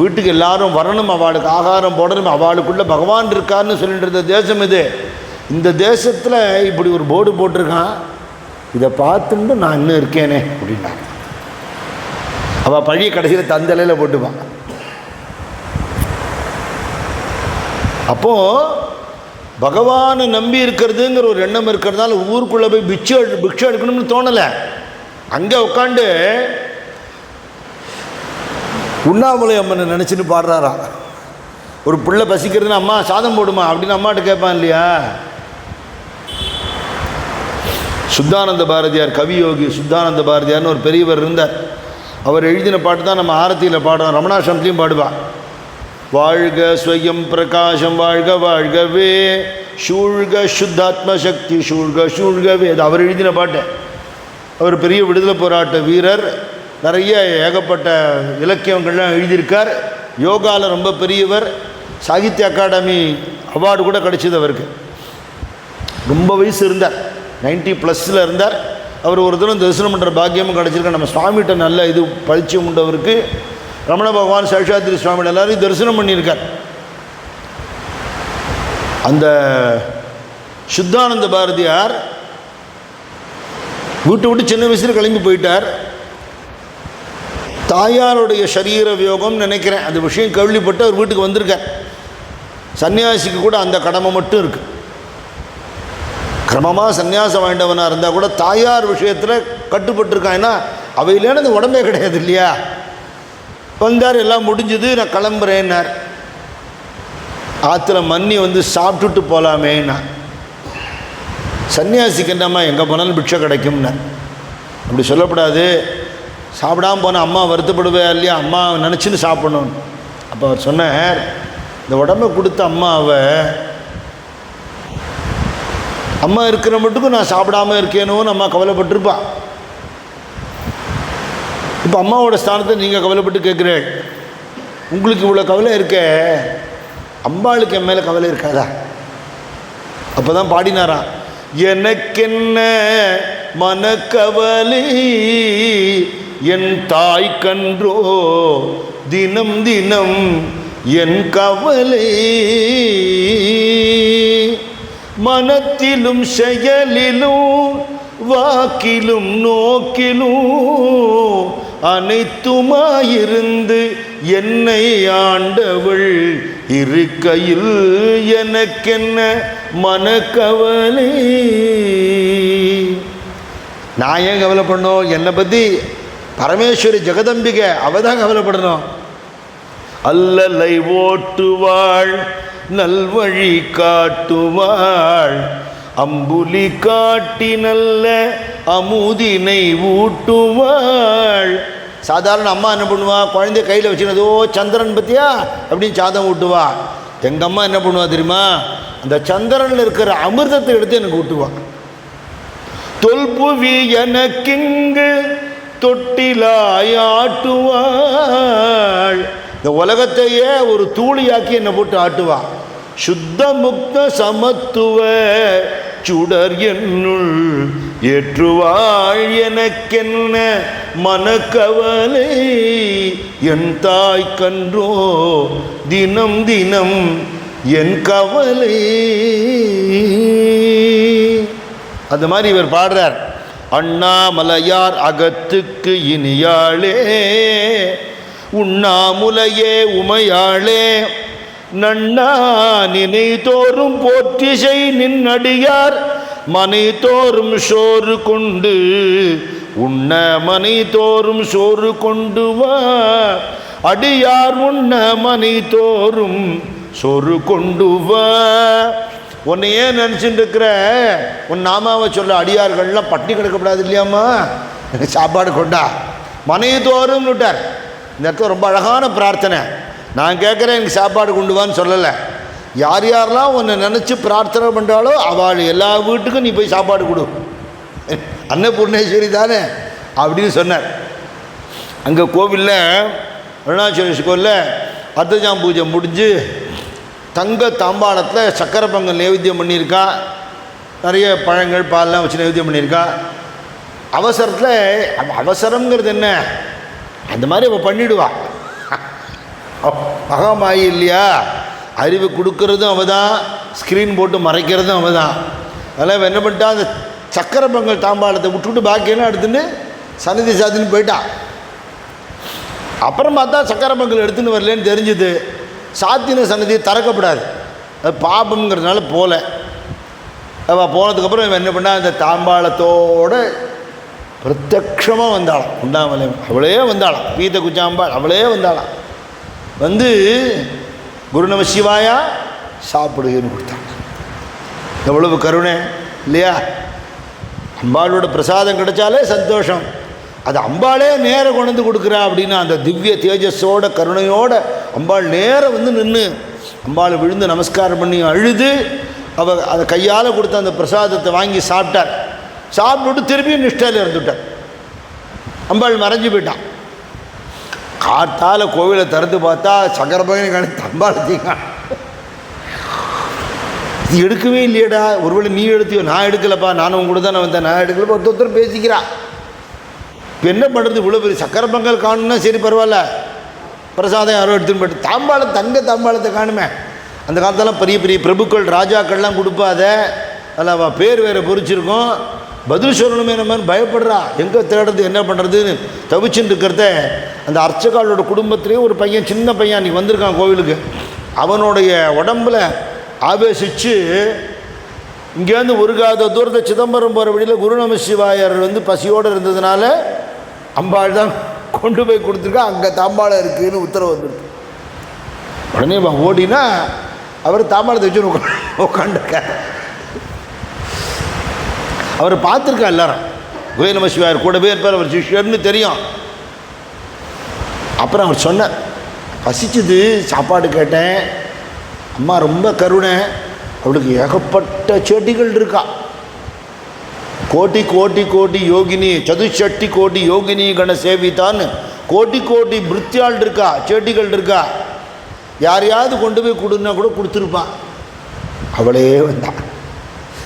வீட்டுக்கு எல்லாரும் வரணும், அவளுக்கு ஆகாரம் போடணும், அவளுக்குள்ளே பகவான் இருக்காருன்னு சொல்லிட்டு இருந்த தேசம் இது. இந்த தேசத்தில் இப்படி ஒரு போர்டு போட்டிருக்கான், இதை பார்த்துட்டு நான் இன்னும் இருக்கேனே அப்படின்னா அவள் பழைய கடைசியில் தந்தலையில் போட்டுப்பான். அப்போது பகவானை நம்பி இருக்கிறதுங்கிற ஒரு எண்ணம் இருக்கிறதுனால ஊருக்குள்ளே போய் பிக்ஷை எடுக்கணும்னு தோணலை. அங்கே உட்காந்து உண்ணாமலை அம்மனை நினச்சின்னு பாடுறாரா. ஒரு பிள்ளை பசிக்கிறதுன்னு அம்மா சாதம் போடுமா அப்படின்னு அம்மாட்ட கேட்பான் இல்லையா? சுத்தானந்த பாரதியார், கவியோகி சுத்தானந்த பாரதியார்னு ஒரு பெரியவர் இருந்தார். அவர் எழுதின பாட்டு தான் நம்ம ஆரத்தியில் பாடுறோம், ரமணாசிரமத்திலையும் பாடுவார். வாழ்க ஸ்வயம் பிரகாசம் வாழ்க வாழ்கவே, சூழ்க சுத்தாத்ம சக்தி சூழ்க சூழ்கவே. அது அவர் எழுதின பாட்டு. அவர் பெரிய விடுதலை போராட்ட வீரர், நிறைய ஏகப்பட்ட இலக்கியங்கள்லாம் எழுதியிருக்கார். யோகாவில் ரொம்ப பெரியவர், சாகித்ய அகாடமி அவார்டு கூட கிடைச்சிது அவருக்கு. ரொம்ப வயசு இருந்தார், 90+ இருந்தார். அவர் ஒரு தினம் தரிசனம் பண்ணுற பாக்கியமும் கிடச்சிருக்க. நம்ம சுவாமிகிட்ட நல்ல இது பரிச்சயம் உண்டவருக்கு. ரமண பகவான், சேஷாத்ரி சுவாமி எல்லாரையும் தரிசனம் பண்ணியிருக்கார். அந்த சுத்தானந்த பாரதியார் வீட்டை விட்டு சின்ன வயசில் கிளம்பி போயிட்டார். தாயாருடைய சரீர வியோகம் நினைக்கிறேன், அந்த விஷயம் கேள்விப்பட்டு அவர் வீட்டுக்கு வந்திருக்கார். சன்னியாசிக்கு கூட அந்த கடமை மட்டும் இருக்குது. கிரமமாக சன்னியாசம் வாய்ந்தவனாக இருந்தால் கூட தாயார் விஷயத்தில் கட்டுப்பட்டுருக்கான். ஏன்னா அவையிலேன்னு அந்த உடம்பே கிடையாது இல்லையா? வந்தார், எல்லாம் முடிஞ்சது, நான் கிளம்புறேன்னார். ஆற்றுல மண்ணி வந்து சாப்பிட்டுட்டு போகலாமேன்னா. சன்னியாசிக்கு என்னம்மா எங்கே போனாலும் பிட்சை கிடைக்கும்னார். அப்படி சொல்லக்கூடாது, சாப்பிடாமல் போனால் அம்மா வருத்தப்படுவே இல்லையா, அம்மா நினச்சின்னு சாப்பிடணும். அப்போ அவர் சொன்னார், இந்த உடம்பை கொடுத்த அம்மா இருக்கிற மட்டுக்கும் நான் சாப்பிடாமல் இருக்கேனோன்னு அம்மா கவலைப்பட்டிருப்பா. இப்போ அம்மாவோட ஸ்தானத்தை நீங்கள் கவலைப்பட்டு கேட்குறேன். உங்களுக்கு இவ்வளோ கவலை இருக்க, அம்பாளுக்கு என் மேலே கவலை இருக்காதா? அப்போ தான் பாடினாராம், எனக்கென்ன மனக்கவலை என் தாய் கன்றோ தினம் தினம் என் கவலை, மனத்திலும் செயலிலும் வாக்கிலும் நோக்கிலும் அனைத்துமாயிருந்து என்னை ஆண்டவள் இருக்கையில் எனக்கென்ன மனக்கவலை. நான் ஏன் கவலைப்படணும்? என்னை பற்றி பரமேஸ்வரி ஜெகதம்பிகை அவள் தான் கவலைப்படணும். அல்லலை ஓட்டுவாள் நல்வழி காட்டுவாள், அம்புலி காட்டி நல்ல அமுதினை ஊட்டுவாள். சாதாரண அம்மா என்ன பண்ணுவா, குழந்தைய கையில் வச்சுனதோ சந்திரன் பற்றியா அப்படின்னு சாதம் ஊட்டுவா. எங்கள் அம்மா என்ன பண்ணுவா தெரியுமா, அந்த சந்திரனில் இருக்கிற அமிர்தத்தை எடுத்து எனக்கு ஊட்டுவா. தொல்புவி எனக்கிங்கு தொட்டிலாய் ஆட்டுவாள். இந்த உலகத்தையே ஒரு தூளியாக்கி என்னை போட்டு ஆட்டுவா. சுத்த முக்த சமத்துவ சுடர் என்னுள் ஏற்றுவாள். எனக்கென்ன மனக்கவலை என் தாய் கன்றோ தினம் தினம் என் கவலை. அந்த மாதிரி இவர் பாடுறார். அண்ணாமலையார் அகத்துக்கு இனியாளே உண்ணாமுலையே உமையாளே நன்னா நினை தோறும் போற்றிசை நின்னடியார் மனை தோறும் சோறு கொண்டு உண்ண மனை தோறும் சோறு கொண்டு வா. அடியார் உண்ண மனை தோறும் சோறு கொண்டு வா. உன்னை ஏன் நினச்சிட்டு இருக்கிற? உன் நாமாவை சொல்ல அடியார்கள்லாம் பட்டி கிடக்கப்படாது இல்லையாம்மா, சாப்பாடு கொண்டா மனை தோறும் விட்டார். இந்த இடத்துல ரொம்ப அழகான பிரார்த்தனை. நான் கேட்குறேன் எனக்கு சாப்பாடு கொண்டு வான்னு சொல்லலை. யார் யாரெல்லாம் உன்னை நினச்சி பிரார்த்தனை பண்ணுறாலோ அவள் எல்லா வீட்டுக்கும் நீ போய் சாப்பாடு கொடு. அன்னபூர்ணேஸ்வரி தானே அப்படின்னு சொன்னார். அங்கே கோவிலில் அருணாச்சலேஸ்வரர் கோவிலில் அர்த்தஜாம் பூஜை முடிஞ்சு தங்க தாம்பாளத்தில் சக்கரை பொங்கல் நைவேத்தியம் பண்ணியிருக்கா. நிறைய பழங்கள் பால்லாம் வச்சு நைவேத்தியம் பண்ணியிருக்கா. அவசரத்தில் அவசரங்கிறது என்ன, அந்த மாதிரி அவள் பண்ணிவிடுவா. மகாமாயி இல்லையா, அறிவு கொடுக்கறதும் அவள் தான், ஸ்க்ரீன் போட்டு மறைக்கிறதும் அவள் தான். அதெல்லாம் என்ன பண்ணிட்டா, அந்த சக்கரை பொங்கல் தாம்பாளத்தை விட்டுவிட்டு பாக்கியெல்லாம் எடுத்துன்னு சன்னதி சாத்தின்னு போயிட்டா. அப்புறம் பார்த்தா சக்கரை பொங்கல் எடுத்துன்னு வரலன்னு தெரிஞ்சுது. சாத்தின சன்னதி திறக்கப்படாது, அது பாபங்கிறதுனால போகல. அவள் போனதுக்கப்புறம் இவன் என்ன பண்ணா, அந்த தாம்பாளத்தோடு பிரத்யக்ஷமாக வந்தாளாம். உண்ணாமலை அவளே வந்தாளாம். பீத குச்சாம்பாள் அவளே வந்தாளாம். வந்து குரு நம சிவாயா சாப்பிடுன்னு கொடுத்தாங்க. எவ்வளவு கருணை இல்லையா? அம்பாளோட பிரசாதம் கிடைச்சாலே சந்தோஷம். அது அம்பாளே நேரம் கொண்டு வந்து கொடுக்குறா அப்படின்னா அந்த திவ்ய தேஜஸோட கருணையோட அம்பாள் நேரம் வந்து நின்று அம்பாளை விழுந்து நமஸ்காரம் பண்ணி அழுது அவள் அதை கையால் கொடுத்த அந்த பிரசாதத்தை வாங்கி சாப்பிட்டார். சாப்பிட்டுட்டு திரும்பியும் நிஷ்டையில் இருந்துட்டார். அம்பாள் மறைஞ்சு போயிட்டான். காத்தால் கோவிலை திறந்து பார்த்தா சக்கரை பகனை கணக்கு அம்பாள் தீங்க இது எடுக்கவே இல்லையடா. ஒருவேளை நீ எடுத்தியோ? நான் எடுக்கலப்பா, நானும் கூட தானே வந்தேன், நான் எடுக்கலப்பா. ஒருத்தர் பேசிக்கிறா. இப்போ என்ன பண்ணுறது? இவ்வளோ பெரிய சக்கரை பொங்கல் காணுன்னா சரி பரவாயில்ல, பிரசாதம் யாரோ எடுத்துன்னு போய்ட்டு தாம்பாளம் தங்க தாம்பாளத்தை காணுமே. அந்த காலத்தெல்லாம் பெரிய பெரிய பிரபுக்கள் ராஜாக்கள்லாம் கொடுப்பாத, அதில் அவள் பேர் வேறு பொறிச்சிருக்கோம். பதில் சொல்லணுமே நம்ம பயப்படுறா, எங்கே தேடுறது என்ன பண்ணுறதுன்னு தவிச்சுட்டு இருக்கிறத அந்த அர்ச்சகாலோட குடும்பத்திலேயே ஒரு பையன், சின்ன பையன் அன்றைக்கி வந்திருக்கான் கோவிலுக்கு. அவனுடைய உடம்பில் ஆவேசித்து இங்கேருந்து ஒரு காத தூரத்தை சிதம்பரம் போகிற வழியில் குரு நம சிவாயர் வந்து பசியோடு இருந்ததுனால அம்பாள் தான் கொண்டு போய் கொடுத்துருக்கா, அங்கே தாம்பாளம் இருக்குதுன்னு உத்தரவு வந்துருக்கு. உடனே ஓடினா அவர் தாம்பாளத்தை வச்சு உட்காந்துருக்க. அவர் பார்த்துருக்கா எல்லாரும். குரு நம சிவாயர் கூடவே இருப்பார், அவர் சிஷ்யர்னு தெரியும். அப்புறம் அவர் சொன்னார், பசிச்சுது சாப்பாடு கேட்டேன், அம்மா ரொம்ப கருணை, அவளுக்கு ஏகப்பட்ட செடிகள் இருக்கா. கோட்டி கோட்டி கோட்டி யோகினி சதுஷட்டி கோட்டி யோகினி கண சேவித்தான்னு கோட்டி கோட்டி பிருத்தியாள் இருக்கா, செடிகள் இருக்கா. யாரையாவது கொண்டு போய் கொடுன்னா கூட கொடுத்துருப்பான். அவளே வந்தா,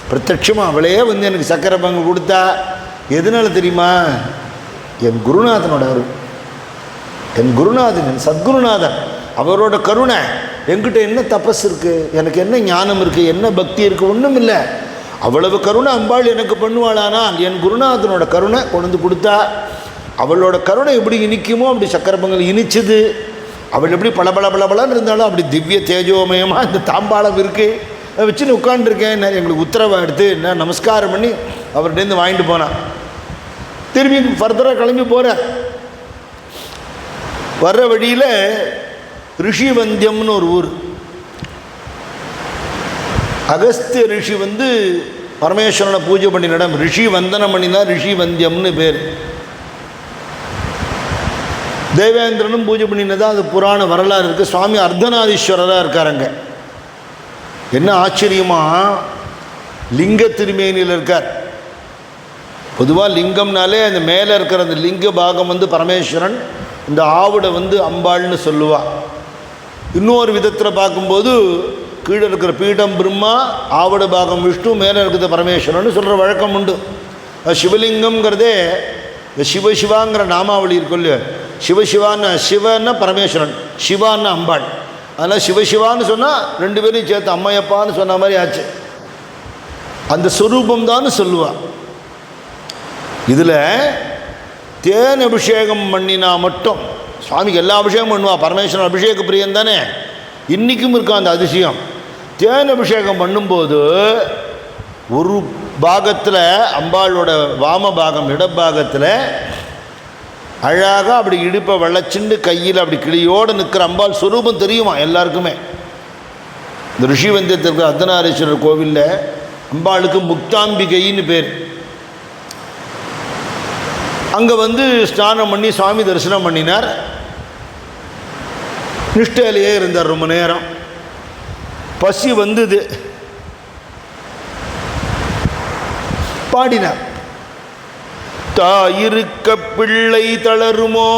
பிரத்யட்சமாக அவளே வந்து எனக்கு சக்கரை பங்கு கொடுத்தா. எதனால தெரியுமா? என் குருநாதனோட அருள், என் குருநாதன், என் சத்குருநாதன் அவரோட கருணை. என்கிட்ட என்ன தபஸ் இருக்குது, எனக்கு என்ன ஞானம் இருக்குது, என்ன பக்தி இருக்குது, ஒன்றும் இல்லை. அவ்வளவு கருணை அம்பாள் எனக்கு பண்ணுவாளானால் என் குருநாதனோட கருணை கொண்டு வந்து கொடுத்தா. அவளோட கருணை எப்படி இனிக்குமோ அப்படி சக்கரை பொங்கல் இனிச்சுது. அவள் எப்படி பளபளன்னு இருந்தாலும் அப்படி திவ்ய தேஜோமயமாக இந்த தாம்பாளம் இருக்குது. அதை வச்சுன்னு உட்காண்டிருக்கேன். எங்களுக்கு உத்தரவை எடுத்து நான் நமஸ்காரம் பண்ணி அவர்கிட்டேருந்து வாங்கிட்டு போனான். திரும்பி ஃபர்தராக கிளம்பி போகிறேன். வர்ற வழியில் ரிஷிவந்தியம்னு ஒரு ஊர். அகஸ்திய ரிஷி வந்து பரமேஸ்வரனை பூஜை பண்ணின இடம். ரிஷி வந்தனம் பண்ணினா ரிஷிவந்தியம்னு பேர். தேவேந்திரனும் பூஜை பண்ணினதான் அது புராண வரலாறு இருக்குது. சுவாமி அர்த்தநாதீஸ்வரராக இருக்காருங்க. என்ன ஆச்சரியமா லிங்க திருமேனியில் இருக்கார். பொதுவாக லிங்கம்னாலே அந்த மேலே இருக்கிற அந்த லிங்க பாகம் வந்து பரமேஸ்வரன், இந்த ஆவுடை வந்து அம்பாள்னு சொல்லுவாள். இன்னொரு விதத்தில் பார்க்கும்போது கீழே இருக்கிற பீடம் பிரம்மா, ஆவட பாகம் விஷ்ணு, மேலே இருக்கிறது பரமேஸ்வரன் சொல்கிற வழக்கம் உண்டு. சிவலிங்கம்ங்கிறதே இந்த சிவசிவாங்கிற நாமாவளி இருக்கும் இல்லையா, சிவசிவான்னு சிவன்னா பரமேஸ்வரன், சிவான்னு அம்பாள். அதனால் சிவசிவான்னு சொன்னால் ரெண்டு பேரையும் சேர்த்து அம்மையப்பான்னு சொன்ன மாதிரி ஆச்சு. அந்த ஸ்வரூபம்தான்னு சொல்லுவாள். இதில் தேன் அபிஷேகம் பண்ணினா மட்டும், சுவாமிக்கு எல்லா அபிஷேகம் பண்ணுவாள், பரமேஸ்வரன் அபிஷேக பிரியன் தானே, இன்றைக்கும் இருக்கா அந்த அதிசயம். தேன் அபிஷேகம் பண்ணும்போது ஒரு பாகத்தில் அம்பாளோட வாம பாகம் இடப்பாகத்தில் அழகாக அப்படி இடுப்பை வளைச்சிண்டு கையில் அப்படி கிளியோடு நிற்கிற அம்பாள் ஸ்வரூபம் தெரியுமா எல்லாருக்குமே. இந்த ரிஷிவந்தியத்தில் இருக்கிற அர்த்தநாரீஸ்வரர் கோவிலில் அம்பாளுக்கு முக்தாம்பிகைன்னு பேர். அங்கே வந்து ஸ்நானம் பண்ணி சுவாமி தரிசனம் பண்ணினார். நிஷ்டையிலேயே இருந்தார் ரொம்ப நேரம். பசி வந்தது, பாடினார். தாயிருக்க பிள்ளை தளருமோ,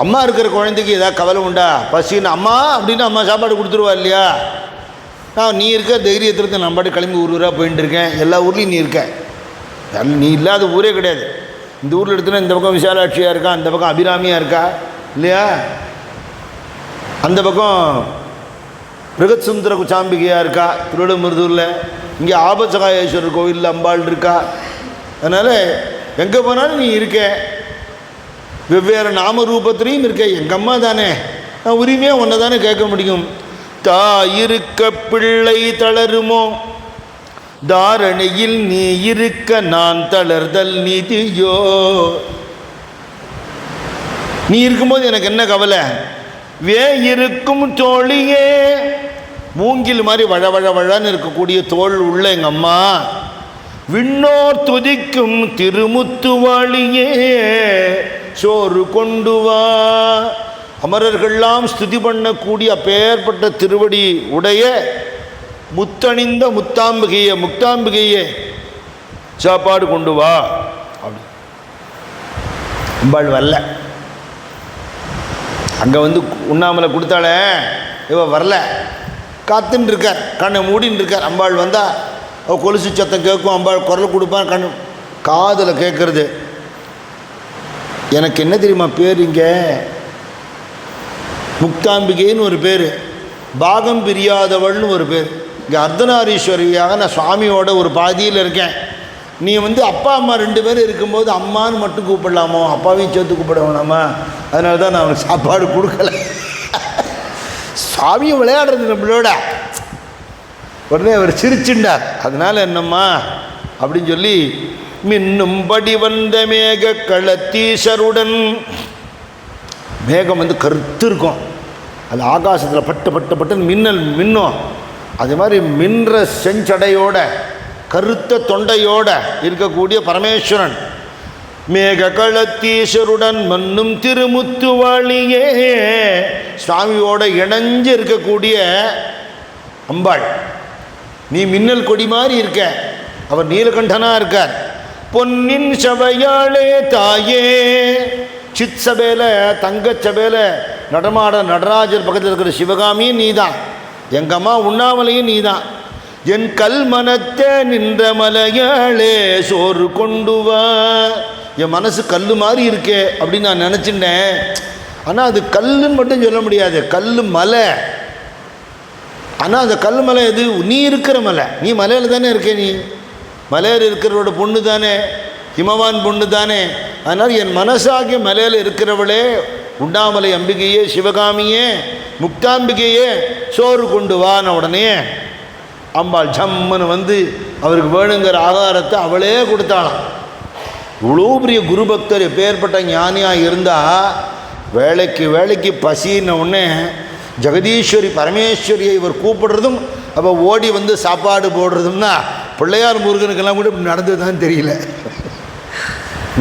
அம்மா இருக்கிற குழந்தைக்கு ஏதாவது கவலை உண்டா, பசின்னு அம்மா அப்படின்னு அம்மா சாப்பாடு கொடுத்துருவா இல்லையா. நான் நீ இருக்க தைரியத்திற்கு நான் பாட்டு கிளம்பி ஊர் ஊராக போயிட்டு இருக்கேன், எல்லா ஊர்லேயும் நீ இருக்க, நீ இல்லாத ஊரே கிடையாது. இந்த ஊரில் எடுத்துனா இந்த பக்கம் விசாலாட்சியாக இருக்கா, அந்த பக்கம் அபிராமியாக இருக்கா இல்லையா, அந்த பக்கம் பிருகத் சுந்தர குச்சாம்பிகையாக இருக்கா திருவிடமுருதூரில், இங்கே ஆபத்சகாயேஸ்வரர் கோவிலில் அம்பாள் இருக்கா. அதனால் எங்கே போனாலும் நீ இருக்க, வெவ்வேறு நாம ரூபத்திலையும் இருக்க. எங்கள் அம்மா தானே, நான் உரிமையாக ஒன்றை தானே கேட்க முடியும். தாயிருக்க பிள்ளை தளருமோ, தாரணையில் நீ இருக்க நான் தளர்தல் நீதியோ. நீ இருக்கும்போது எனக்கு என்ன கவலை, வே இருக்கும் தோழியே, மூங்கில் மாதிரி வழ வழ வழன்னு இருக்கக்கூடிய தோல் உள்ள எங்கள் அம்மா, விண்ணோர் துதிக்கும் திருமுத்துவாளியே சோறு கொண்டு வா. அமரர்கள்லாம் ஸ்துதி பண்ணக்கூடிய அப்பேற்பட்ட திருவடி உடைய முத்தணிந்த முத்தாம்பிகையே, முக்தாம்பிகையே சாப்பாடு கொண்டு வா அப்படி. அம்பாள் வரல. அங்கே வந்து உண்ணாமலை கொடுத்தாலே, இவ வரல, காத்துன்னு இருக்கார், கண்ணை மூடின்னு இருக்கார். அம்பாள் வந்தால் அவள் கொலுசு சத்தம் கேட்கும், அம்பாள் குரல் கொடுப்பான், கண் காதில் கேட்குறது. எனக்கு என்ன தெரியுமா பேர், இங்கே முக்தாம்பிகைன்னு ஒரு பேர், பாகம் பிரியாதவள்னு ஒரு பேர். இங்கே அர்த்தநாரீஸ்வரியாக நான் சுவாமியோட ஒரு பாதியில் இருக்கேன். நீ வந்து அப்பா அம்மா ரெண்டு பேரும் இருக்கும்போது அம்மான்னு மட்டும் கூப்பிடலாமோ, அப்பாவையும் சேர்த்து கூப்பிட வேணாமா, அதனால தான் நான் அவனுக்கு சாப்பாடு கொடுக்கல. சுவாமியும் விளையாடுறது நம்மளோட. உடனே அவர் சிரிச்சுண்டார். அதனால என்னம்மா அப்படின்னு சொல்லி, மின்னும்படி வந்த மேக களத்தீசருடன், மேகம் வந்து கருத்து இருக்கும், அது ஆகாசத்தில் பட்டு பட்டு பட்டுன்னு மின்னல் மின்னும். அது மாதிரி மின்ற செஞ்சடையோட கருத்த தொண்டையோட இருக்கக்கூடிய பரமேஸ்வரன், மேக களத்தீஸ்வருடன் மன்னும் திருமுத்துவாளியே, சுவாமியோட இணைஞ்சு இருக்கக்கூடிய அம்பாள். நீ மின்னல் கொடி மாதிரி இருக்க, அவர் நீலகண்டனாக இருக்கார். பொன்னின் சபையாளே தாயே, சித் சபையில் தங்கச்சபையில் நடமாட நடராஜர் பக்கத்தில் இருக்கிற சிவகாமியும் நீ தான், எங்கள் அம்மா உண்ணாமலையும் நீ தான். என் கல் மனத்தை நின்ற மலையாளே சோறு கொண்டு வா. என் மனசு கல் மாதிரி இருக்கே அப்படின்னு நான் நினச்சிட்டேன். ஆனால் அது கல்லுன்னு மட்டும் சொல்ல முடியாது, கல் மலை. ஆனால் அந்த கல் மலை எது, நீ இருக்கிற மலை. நீ மலையில் தானே இருக்க, நீ மலையில் இருக்கிறவரோட பொண்ணு தானே, ஹிமவான் பொண்ணு தானே. அதனால் என் மனசாகிய மலையில் இருக்கிறவளே, உண்ணாமலை அம்பிகையே, சிவகாமியே, முக்தாம்பிகையே சோறு கொண்டு வான உடனே அம்பாள் ஜம்முன்னு வந்து அவருக்கு வேணுங்கிற ஆகாரத்தை அவளே கொடுத்தாளாம். இவ்வளோ பெரிய குரு பக்தர், எப்பேற்பட்ட ஞானியாக இருந்தால் வேலைக்கு வேலைக்கு பசின்ன உடனே ஜெகதீஸ்வரி பரமேஸ்வரியை இவர் கூப்பிடுறதும் அப்போ ஓடி வந்து சாப்பாடு போடுறதும்னா, பிள்ளையார் முருகனுக்கெல்லாம் கூட இப்படி நடந்தது தான் தெரியல.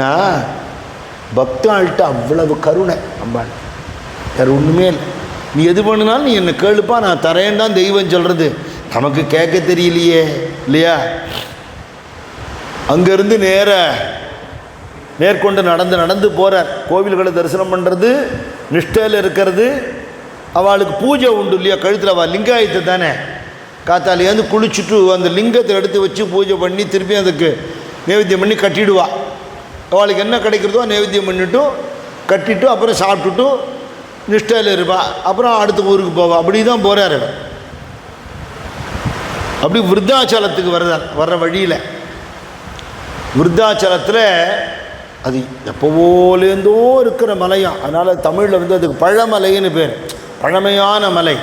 நான் பக்தாள்கிட்ட அவ்வளவு கருணை அம்பாள், வேறு ஒன்றுமே இல்லை. நீ எது பண்ணினாலும் நீ என்னை கேளுப்பா, நான் தரேன் தான் தெய்வம் சொல்கிறது. நமக்கு கேட்க தெரியலையே இல்லையா. அங்கேருந்து நேர்கொண்டு நடந்து போகிறார். கோவில்களை தரிசனம் பண்ணுறது, நிஷ்டையில் இருக்கிறது. அவளுக்கு பூஜை உண்டு இல்லையா, கழுத்தில் அவள் லிங்காயத்தை தானே, காத்தாலேருந்து குளிச்சுட்டு அந்த லிங்கத்தை எடுத்து வச்சு பூஜை பண்ணி திருப்பி அதுக்கு நைவேத்தியம் பண்ணி கட்டிடுவா. அவளுக்கு என்ன கிடைக்கிறதோ நைவேத்தியம் பண்ணிவிட்டு கட்டிட்டு அப்புறம் சாப்பிட்டுட்டு நிஷ்டையில் இருப்பாள். அப்புறம் அடுத்த ஊருக்கு போவா. அப்படி தான் போகிறார். அப்படி விருத்தாச்சலத்துக்கு வர்ற வழியில், விருத்தாச்சலத்தில் அது எப்போலேருந்தோ இருக்கிற மலையாம். அதனால் தமிழில் வந்து அதுக்கு பழமலைன்னு பேர், பழமையான மலை.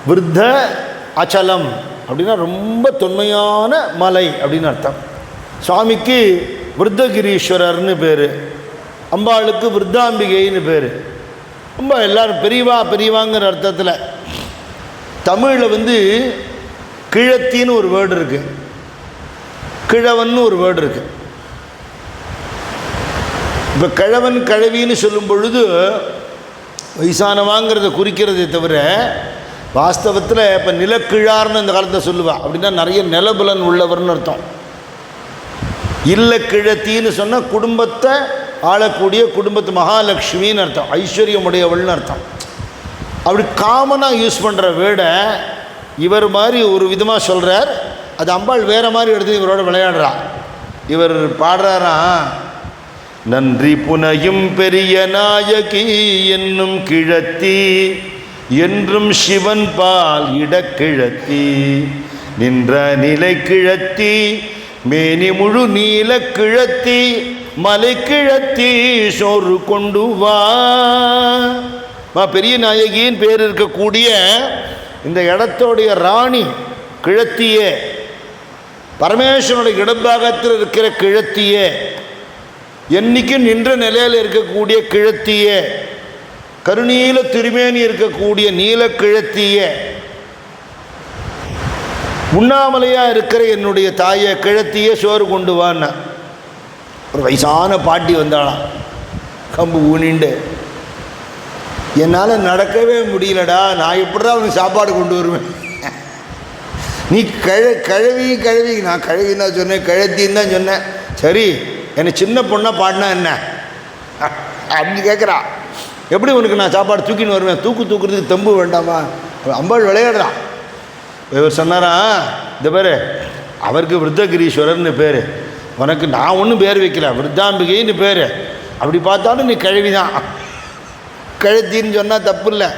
விருத்த அச்சலம் அப்படின்னா ரொம்ப தொன்மையான மலை அப்படின்னு அர்த்தம். சுவாமிக்கு விருத்தகிரீஸ்வரர்னு பேர், அம்பாளுக்கு விருத்தாம்பிகைன்னு பேர். ரொம்ப எல்லோரும் பெரியவாங்கிற அர்த்தத்தில். தமிழில் வந்து கிழத்தின்னு ஒரு வேர்டு இருக்குது, கிழவன்னு ஒரு வேர்டு இருக்குது. இப்போ கிழவன் கிழவின்னு சொல்லும் பொழுது வயசானவாங்கிறத குறிக்கிறதே தவிர வாஸ்தவத்தில் இப்போ நிலக்கிழார்னு இந்த காலத்தை சொல்லுவாள். அப்படின்னா நிறைய நிலபுலன் உள்ளவர்னு அர்த்தம். இல்லை கிழத்தின்னு சொன்னால் குடும்பத்தை ஆளக்கூடிய குடும்பத்து மகாலட்சுமின்னு அர்த்தம், ஐஸ்வர்யமுடையவள்னு அர்த்தம். அப்படி காமனாக யூஸ் பண்ணுற வேர்டை இவர் மாதிரி ஒரு விதமாக சொல்கிறார். அது அம்பாள் வேறு மாதிரி எடுத்து இவரோட விளையாடுறா. இவர் பாடுறாராம், நன்றி புனையும் பெரிய நாயகி என்னும் கிழத்தி, என்றும் சிவன் பால் இடக்கிழத்தி, நின்ற நிலை கிழத்தி, மேனி முழு நீல கிழத்தி, மலை கிழத்தி, சோறு கொண்டு வா. பெரிய நாயகின்னு பேர் இருக்கக்கூடிய இந்த இடத்தோடைய ராணி கிழத்தியே, பரமேஸ்வரனுடைய இடப்பாகத்தில் இருக்கிற கிழத்தியே, என்னைக்கும் நின்ற நிலையில் இருக்கக்கூடிய கிழத்தியே, கருநீல திருமேனி இருக்கக்கூடிய நீல கிழத்தியே, உண்ணாமலையாக இருக்கிற என்னுடைய தாயை கிழத்தியே சோறு கொண்டு வான்னா. ஒரு வயசான பாட்டி வந்தாளாம், கம்பு ஊனிண்டு. என்னால் நடக்கவே முடியலடா, நான் எப்படிதான் அவனுக்கு சாப்பாடு கொண்டு வருவேன்? நீ கழுவி நான் கழுவின்னு தான் சொன்னேன், கழுத்தின்னு தான் சொன்னேன். சரி, என்னை சின்ன பொண்ணாக பாடினா என்ன அப்படின்னு கேட்குறா. எப்படி உனக்கு நான் சாப்பாடு தூக்கின்னு வருவேன்? தூக்குறதுக்கு தெம்பு வேண்டாமா? அம்பாள் விளையாடுறான். இவர் சொன்னாரா, இந்த பேர் அவருக்கு விருத்தகிரீஸ்வரர்னு பேர், உனக்கு நான் ஒன்றும் பேர் வைக்கல, விருத்தாம்பிகைன்னு பேர். அப்படி பார்த்தாலும் நீ கழுவிதான், கழுத்தின்னு சொன்னால் தப்பு இல்லை.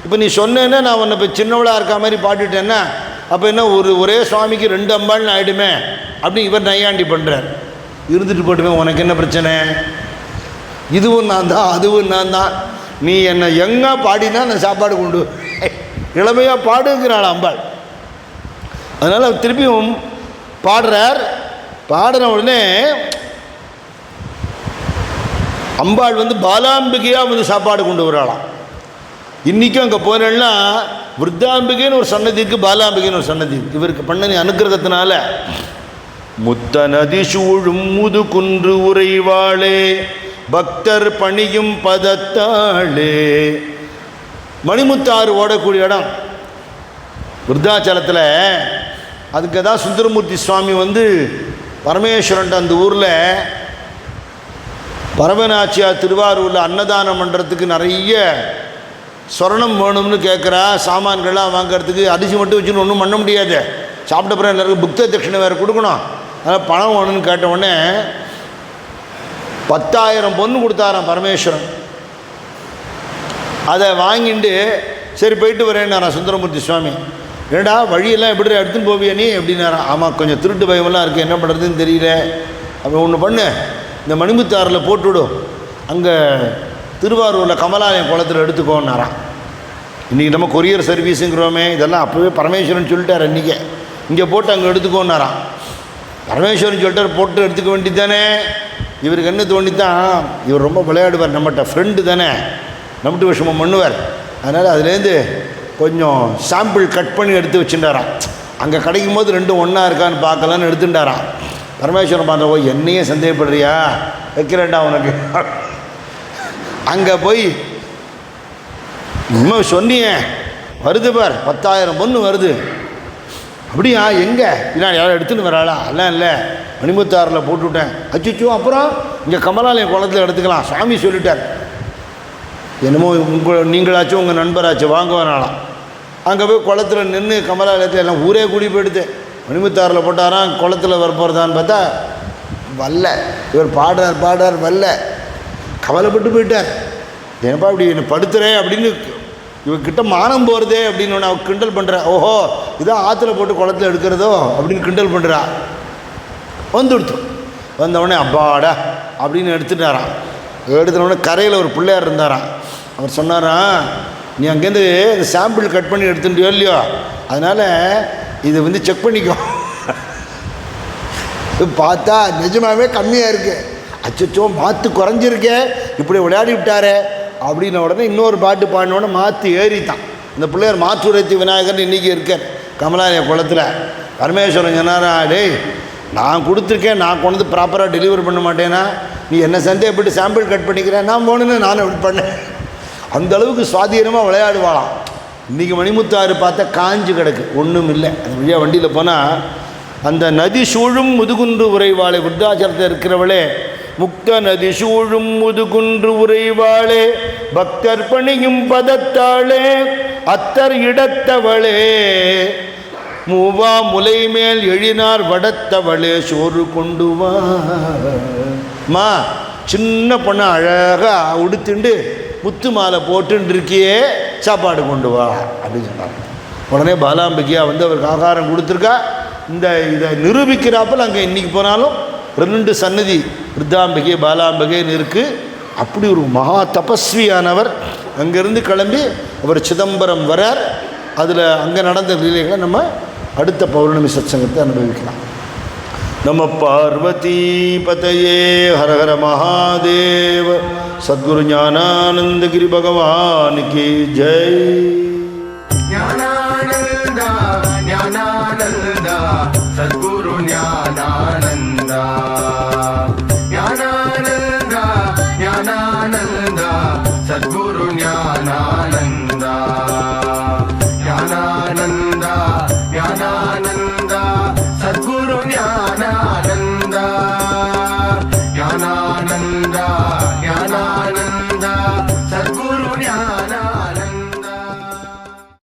இப்போ நீ சொன்னேன்னா நான் உன்னை இப்போ சின்னவளாக இருக்க மாதிரி பாட்டுட்டேன்னா அப்போ என்ன ஒரே சுவாமிக்கு 2 அம்பாள்னு ஆகிடுமே அப்படின்னு இவர் நையாண்டி பண்ணுறார். இருந்துட்டு போட்டுமே, உனக்கு என்ன பிரச்சனை? இதுவும் நான் தான் அதுவும் நான் தான், நீ என்னை எங்கே பாடினா நான் சாப்பாடு கொண்டு இளமையாக பாடுங்கிறாள் அம்பாள். அதனால் திருப்பியும் பாடுறார். பாடின உடனே அம்பாள் வந்து பாலாம்பிகையாக வந்து சாப்பாடு கொண்டு வராளாம். இன்றைக்கும் அங்கே போனேன்னா விருத்தாம்பிகைன்னு ஒரு சன்னதி இருக்குது, பாலாம்பிகைன்னு ஒரு சன்னதி. இவருக்கு பண்ண அனுக்கிரகத்தினால முத்த நதி சூழும் முது குன்று உறைவாளே, பக்தர் பணியும் பதத்தாளே. மணிமுத்தாறு ஓடக்கூடிய இடம் விருத்தாச்சலத்தில். அதுக்கு தான் சுந்தரமூர்த்தி சுவாமி வந்து பரமேஸ்வரன் அந்த ஊரில் பரமநாச்சியார் திருவாரூரில் அன்னதானம் பண்ணுறதுக்கு நிறைய சொரணம் வேணும்னு கேட்குறா. சாமான்கள்லாம் வாங்கிறதுக்கு அரிசி மட்டும் வச்சுன்னு ஒன்றும் பண்ண முடியாது. சாப்பிட்ட பிறகு எல்லாருக்கும் புக்த தட்சிணை வேறு கொடுக்கணும். அதனால் பணம் வேணும்னு கேட்ட உடனே 10,000 பொண்ணு கொடுத்தாராம் பரமேஸ்வரன். அதை வாங்கிட்டு சரி போயிட்டு வரேன்னாரான் சுந்தரமூர்த்தி சுவாமி. ஏடா வழியெல்லாம் எப்படி எடுத்துன்னு போவியா நீ அப்படின்னாரான். ஆமாம், கொஞ்சம் திருட்டு பயமெல்லாம் இருக்குது, என்ன பண்ணுறதுன்னு தெரியல. அப்போ ஒன்று பண்ணு, இந்த மணிமுத்தாறில் போட்டுவிடும், அங்கே திருவாரூரில் கமலாலயம் குளத்தில் எடுத்துக்கோன்னாரான். இன்றைக்கி நம்ம கொரியர் சர்வீஸுங்கிறோமே, இதெல்லாம் அப்போவே பரமேஸ்வரன் சொல்லிட்டார். அன்றைக்கி இங்கே போட்டு அங்கே எடுத்துக்கோன்னாரான். பரமேஸ்வரன் சொல்லிட்டார், போட்டு எடுத்துக்க வேண்டியது தானே. இவருக்கு என்ன தோண்டித்தான், இவர் ரொம்ப விளையாடுவார், நம்மகிட்ட ஃப்ரெண்டு தானே, நம்மட்டு விஷமம் பண்ணுவார். அதனால் அதுலேருந்து கொஞ்சம் சாம்பிள் கட் பண்ணி எடுத்து வச்சுட்டாரான். அங்கே கிடைக்கும் போது 2 ஒன்றா இருக்கான்னு பார்க்கலான்னு எடுத்துட்டாரான். பரமேஸ்வரன் பார்த்தா, போய் என்னையே சந்தேகப்படுறியா, வைக்கிறேன்டா உனக்கு. அங்கே போய் இன்னும் சொன்னியே வருது பார், 10,000 பொண்ணு வருது. அப்படியா எங்கே இல்லை யாரும் எடுத்துன்னு வராளா? எல்லாம் இல்லை, மணிமுத்தாரில் போட்டுவிட்டேன். அச்சுச்சோ, அப்புறம் இங்கே கமலாலயம் குளத்தில் எடுத்துக்கலாம், சாமி சொல்லிட்டார். என்னமோ நீங்களாச்சும் உங்கள் நண்பராச்சும் வாங்க வேணாலாம். அங்கே போய் குளத்தில் நின்று கமலாலயத்தில் எல்லாம் ஊரே கூடி போயிடுது. மணிமுத்தாரில் போட்டாராம், குளத்தில் வரப்போகிறதான்னு பார்த்தா வரல. இவர் பாடுறார் வரல. கவலைப்பட்டு போயிட்டார். ஏன்ப்பா இப்படி என்ன படுத்துறேன் அப்படின்னு இவர்கிட்ட மானம் போகிறதே அப்படின்னு ஒன்று அவள் கிண்டல் பண்ணுறா. ஓஹோ, இதான் ஆற்றுல போட்டு குளத்தில் எடுக்கிறதோ அப்படின்னு கிண்டல் பண்ணுறா. வந்துடுத்தோம். வந்தவுடனே அப்பாடா அப்படின்னு எடுத்துட்டாரான். எடுத்துனவுடனே கரையில் ஒரு பிள்ளையார் இருந்தாரான். அவர் சொன்னாராம், நீ அங்கேருந்து இந்த சாம்பிள் கட் பண்ணி எடுத்துட்டியோ இல்லையோ, அதனால் இதை வந்து செக் பண்ணிக்கோ. பார்த்தா நிஜமாகவே கம்மியாக இருக்குது. அச்சோ, மாற்று குறைஞ்சிருக்கே, இப்படி விளையாடி விட்டாரே அப்படின்ன உடனே இன்னொரு பாட்டு பாடினோடனே மாற்று ஏறித்தான். இந்த பிள்ளையார் மாற்றுரைத்தி விநாயகர் இன்றைக்கி இருக்கார் கமலாலய குளத்தில். பரமேஸ்வரன் சொன்னாரா, டேய் நான் கொடுத்துருக்கேன், நான் கொண்டு வந்து ப்ராப்பராக டெலிவரி பண்ண மாட்டேன்னா நீ என்ன சந்தேகப்பட்டு சாம்பிள் கட் பண்ணிக்கிறேன், நான் போகணுன்னு நான் அப்படி பண்ணேன். அந்தளவுக்கு சுவாதீனமாக விளையாடுவாளாம். இன்றைக்கி மணிமுத்தாறு பார்த்தா காஞ்சு கிடக்கு, ஒன்றும் இல்லை. அது வழியாக வண்டியில் போனால் அந்த நதி சூழும் முதுகுன்று உறைவாளே, விருத்தாச்சலத்தில் இருக்கிறவளே, முக்த நதி சூழும் முதுகுன்று உறைவாளே, பக்தர் பணியும் பதத்தாளே, அத்தர் இடத்தவளே, மூவா முலை மேல் எழினார் வடத்தவளே, சோறு கொண்டு வா. சின்ன பொண்ணை அழகாக உடுத்துண்டு முத்து மாலை போட்டுன்னு இருக்கியே, சாப்பாடு கொண்டு வா அப்படின்னு சொன்னார். உடனே பாலாம்பிகையாக வந்து அவருக்கு ஆகாரம் கொடுத்துருக்கா. இதை நிரூபிக்கிறாப்பில் அங்கே இன்றைக்கி போனாலும் 2 சன்னதி விருத்தாம்பிகை பாலாம்பிகைன்னு இருக்குது. அப்படி ஒரு மகா தபஸ்வியானவர். அங்கேருந்து கிளம்பி அவர் சிதம்பரம் வரார். அதில் அங்கே நடந்த லீலைகளை நம்ம அடுத்த பௌர்ணமி சத்சங்கத்தை அனுபவிக்கலாம். நம பார்வதி பதயே ஹரஹர மகாதேவ. சத்குரு ஞானானந்தகிரி பகவான் கி ஜெய். ஞானானந்தா ஞானானந்தா சத்குரு ஞானானந்தா. ஞானானந்தா ஞானானந்தா சத்குரு ஞானானந்தா. ஞானானந்தா ஞானானந்தா சத்குரு ஞானானந்தா. ஞானானந்தா